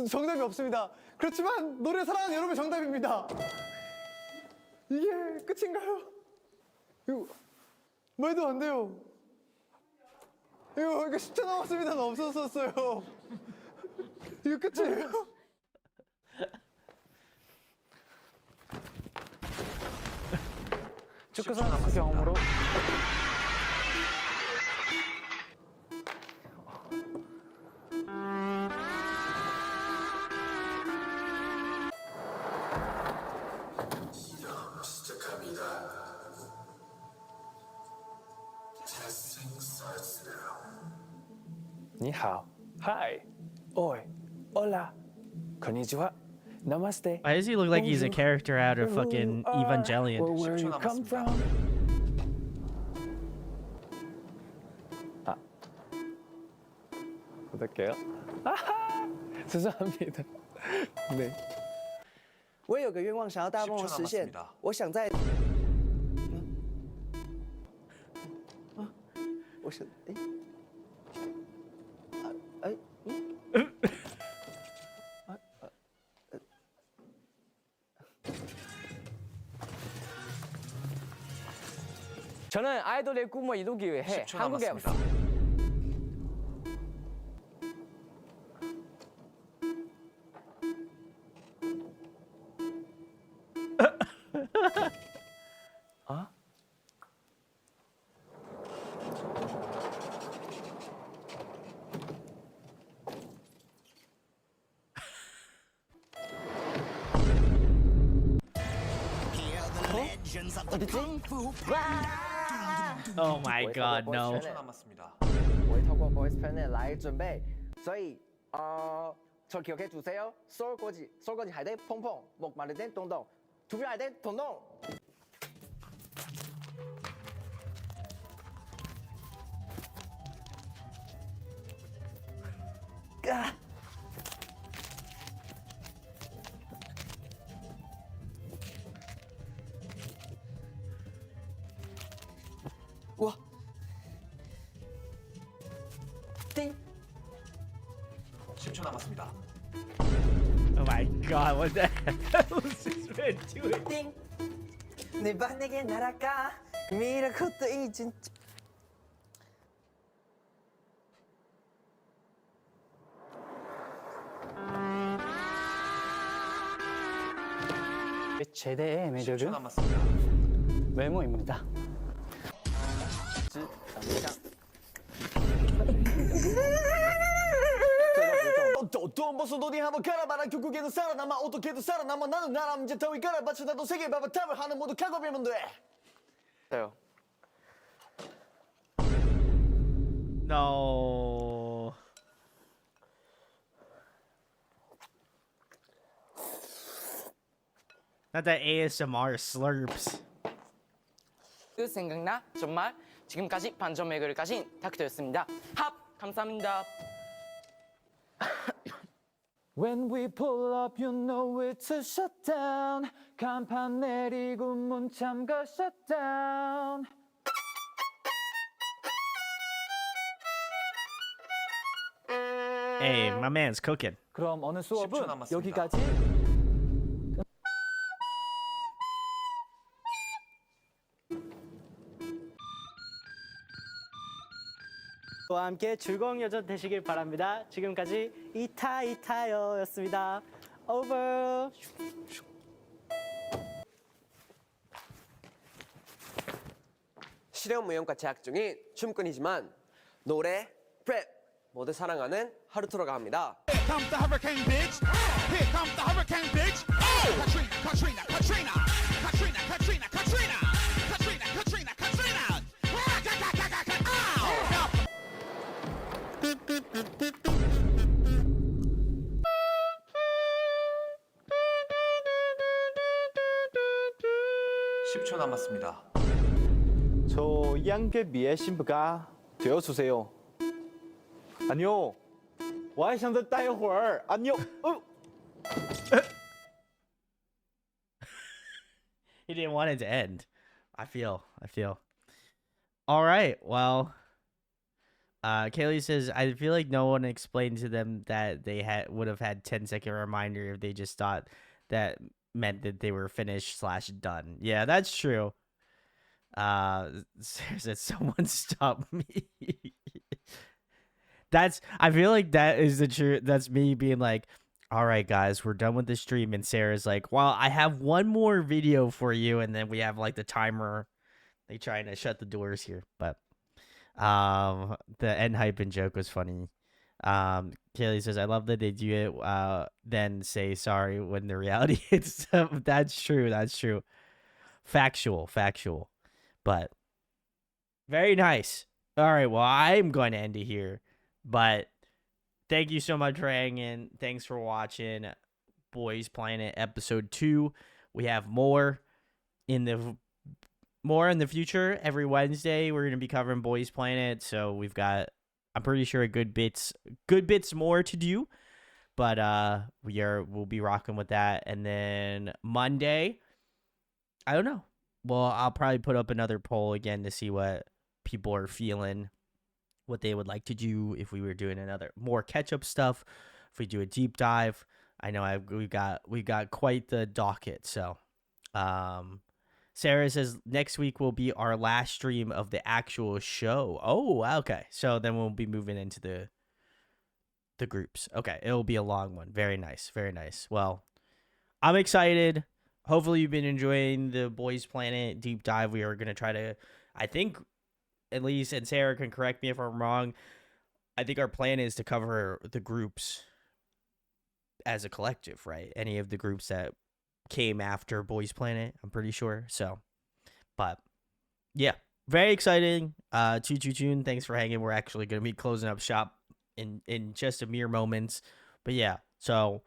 [SPEAKER 19] 정답이 없습니다. 그렇지만 노래 사랑하는 여러분 정답입니다. 이게 끝인가요? 이거 말도 안 돼요. 이거 10초 남았습니다는 없었었어요. 이거 끝이에요?
[SPEAKER 16] 축구 선수 경험으로
[SPEAKER 20] 니하오, 하이, 오이, 올라, konnichiwa, namaste.
[SPEAKER 1] Why does he look like he's a character out of fucking Evangelion?
[SPEAKER 20] Where you come from?
[SPEAKER 17] 어떨게요?
[SPEAKER 20] 죄송합니다. 네.
[SPEAKER 6] 我有个愿望想要大梦
[SPEAKER 16] 10초
[SPEAKER 6] 实现
[SPEAKER 16] 남았습니다. ，
[SPEAKER 6] 我想在，我想，저는 아이돌의 꿈을 이루기 위해
[SPEAKER 16] 10초
[SPEAKER 6] 한국에
[SPEAKER 16] 남았습니다.
[SPEAKER 6] 아? 어디지?
[SPEAKER 1] Oh my god, no.
[SPEAKER 16] 10초 남았습니다.
[SPEAKER 6] 我会透过 voice panel 来准备，所以저 기억해 주세요. 솔거지 할 때 퐁퐁, 목 마를 때 동동, 투표할 때 동동. 와. 띵.
[SPEAKER 16] 10초 남았습니다.
[SPEAKER 1] Oh my god, what the hell is this man doing?
[SPEAKER 6] 띵. 내 반에게 날아가 미라클도 이 진짜.
[SPEAKER 20] 제대의
[SPEAKER 16] 10초
[SPEAKER 20] 매력은
[SPEAKER 16] 남았습니다.
[SPEAKER 20] 외모입니다.
[SPEAKER 19] 어떤 버섯 어디 한번 갈아봐라 결국에는 살아남아 어떻게든 살아남아 나는 나람 더위 갈아받쳐 나도 세계 바바탑을 하는 모두 각오비면 돼.
[SPEAKER 6] 돼요.
[SPEAKER 1] No. Not that ASMR slurps.
[SPEAKER 6] 그 생각나? 정말 지금까지 반전 매력을 가진 닥터였습니다. 합 감사합니다.
[SPEAKER 20] When we pull up, you know it's a shutdown. 간판 내리고 문 잠가 shutdown.
[SPEAKER 1] Hey, my man's cooking.
[SPEAKER 20] 그럼 오늘
[SPEAKER 16] 10초
[SPEAKER 20] 수업은
[SPEAKER 16] 남았습니다.
[SPEAKER 20] 여기까지.
[SPEAKER 21] 와 함께 즐거운 여정 되시길 바랍니다. 지금까지 이타이타요였습니다. Over.
[SPEAKER 22] 실용 무용과 재학 중인 춤꾼이지만 노래, 랩 모두 사랑하는 하루토로가 합니다.
[SPEAKER 2] Here comes the hurricane, bitch. Here comes the hurricane, bitch. Oh! Katrina, Katrina, Katrina. Katrina, Katrina, Katrina. Katrina, Katrina, Katrina. Ow!
[SPEAKER 16] 10초 남았습니다.
[SPEAKER 19] 저 양계비의 신부가 되어주세요. 아니요. 我还想再待一会儿。아니요.
[SPEAKER 1] He didn't want it to end. I feel. All right. Well, Kaylee says, I feel like no one explained to them that they would have had 10-second reminder if they just thought that meant that they were finished / done. Yeah, that's true. Sarah said, someone stop me. I feel like that is the truth. That's me being like, all right, guys, we're done with the stream. And Sarah's like, well, I have one more video for you. And then we have like the timer. They trying to shut the doors here. But the end hype and joke was funny. Kaylee says, I love that they do it, then say sorry when the reality hits them. That's true. Factual. But very nice. All right, well, I'm going to end it here. But thank you so much for hanging. Thanks for watching Boys Planet episode 2. We have more in the future. Every Wednesday we're going to be covering Boys Planet, so we've got, I'm pretty sure, good bits more to do. But we'll be rocking with that. And then Monday, I don't know. Well, I'll probably put up another poll again to see what people are feeling, what they would like to do if we were doing another more catch-up stuff, if we do a deep dive. I know we've got quite the docket. So Sarah says next week will be our last stream of the actual show. Oh, okay. So then we'll be moving into the groups. Okay, it'll be a long one. Very nice. Very nice. Well, I'm excited. Hopefully you've been enjoying the Boys Planet deep dive. We are going to try to, I think, at least, and Sarah can correct me if I'm wrong, I think our plan is to cover the groups as a collective, right? Any of the groups that came after Boys Planet, I'm pretty sure. So, but yeah, very exciting. Tune. Thanks for hanging. We're actually going to be closing up shop in just a mere moments. But yeah, so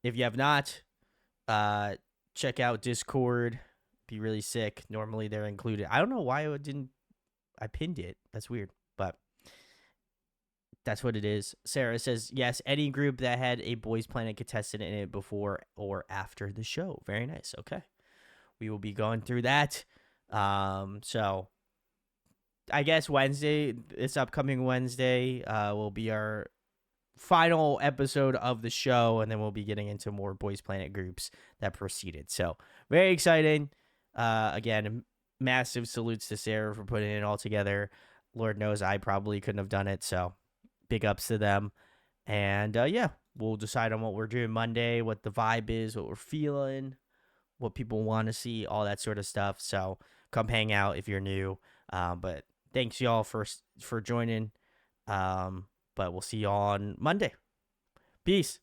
[SPEAKER 1] if you have not, check out Discord. Be really sick. Normally they're included. I don't know why I pinned it. That's weird, but that's what it is. Sarah says, yes, any group that had a Boys Planet contestant in it before or after the show. Very nice. Okay. We will be going through that. So I guess this upcoming Wednesday, will be our final episode of the show, and then we'll be getting into more Boys Planet groups that proceeded. So very exciting. Again, massive salutes to Sarah for putting it all together. Lord knows I probably couldn't have done it, so big ups to them. And yeah, we'll decide on what we're doing Monday, what the vibe is, what we're feeling, what people want to see, all that sort of stuff. So come hang out if you're new. But thanks y'all for joining. But we'll see you all on Monday. Peace.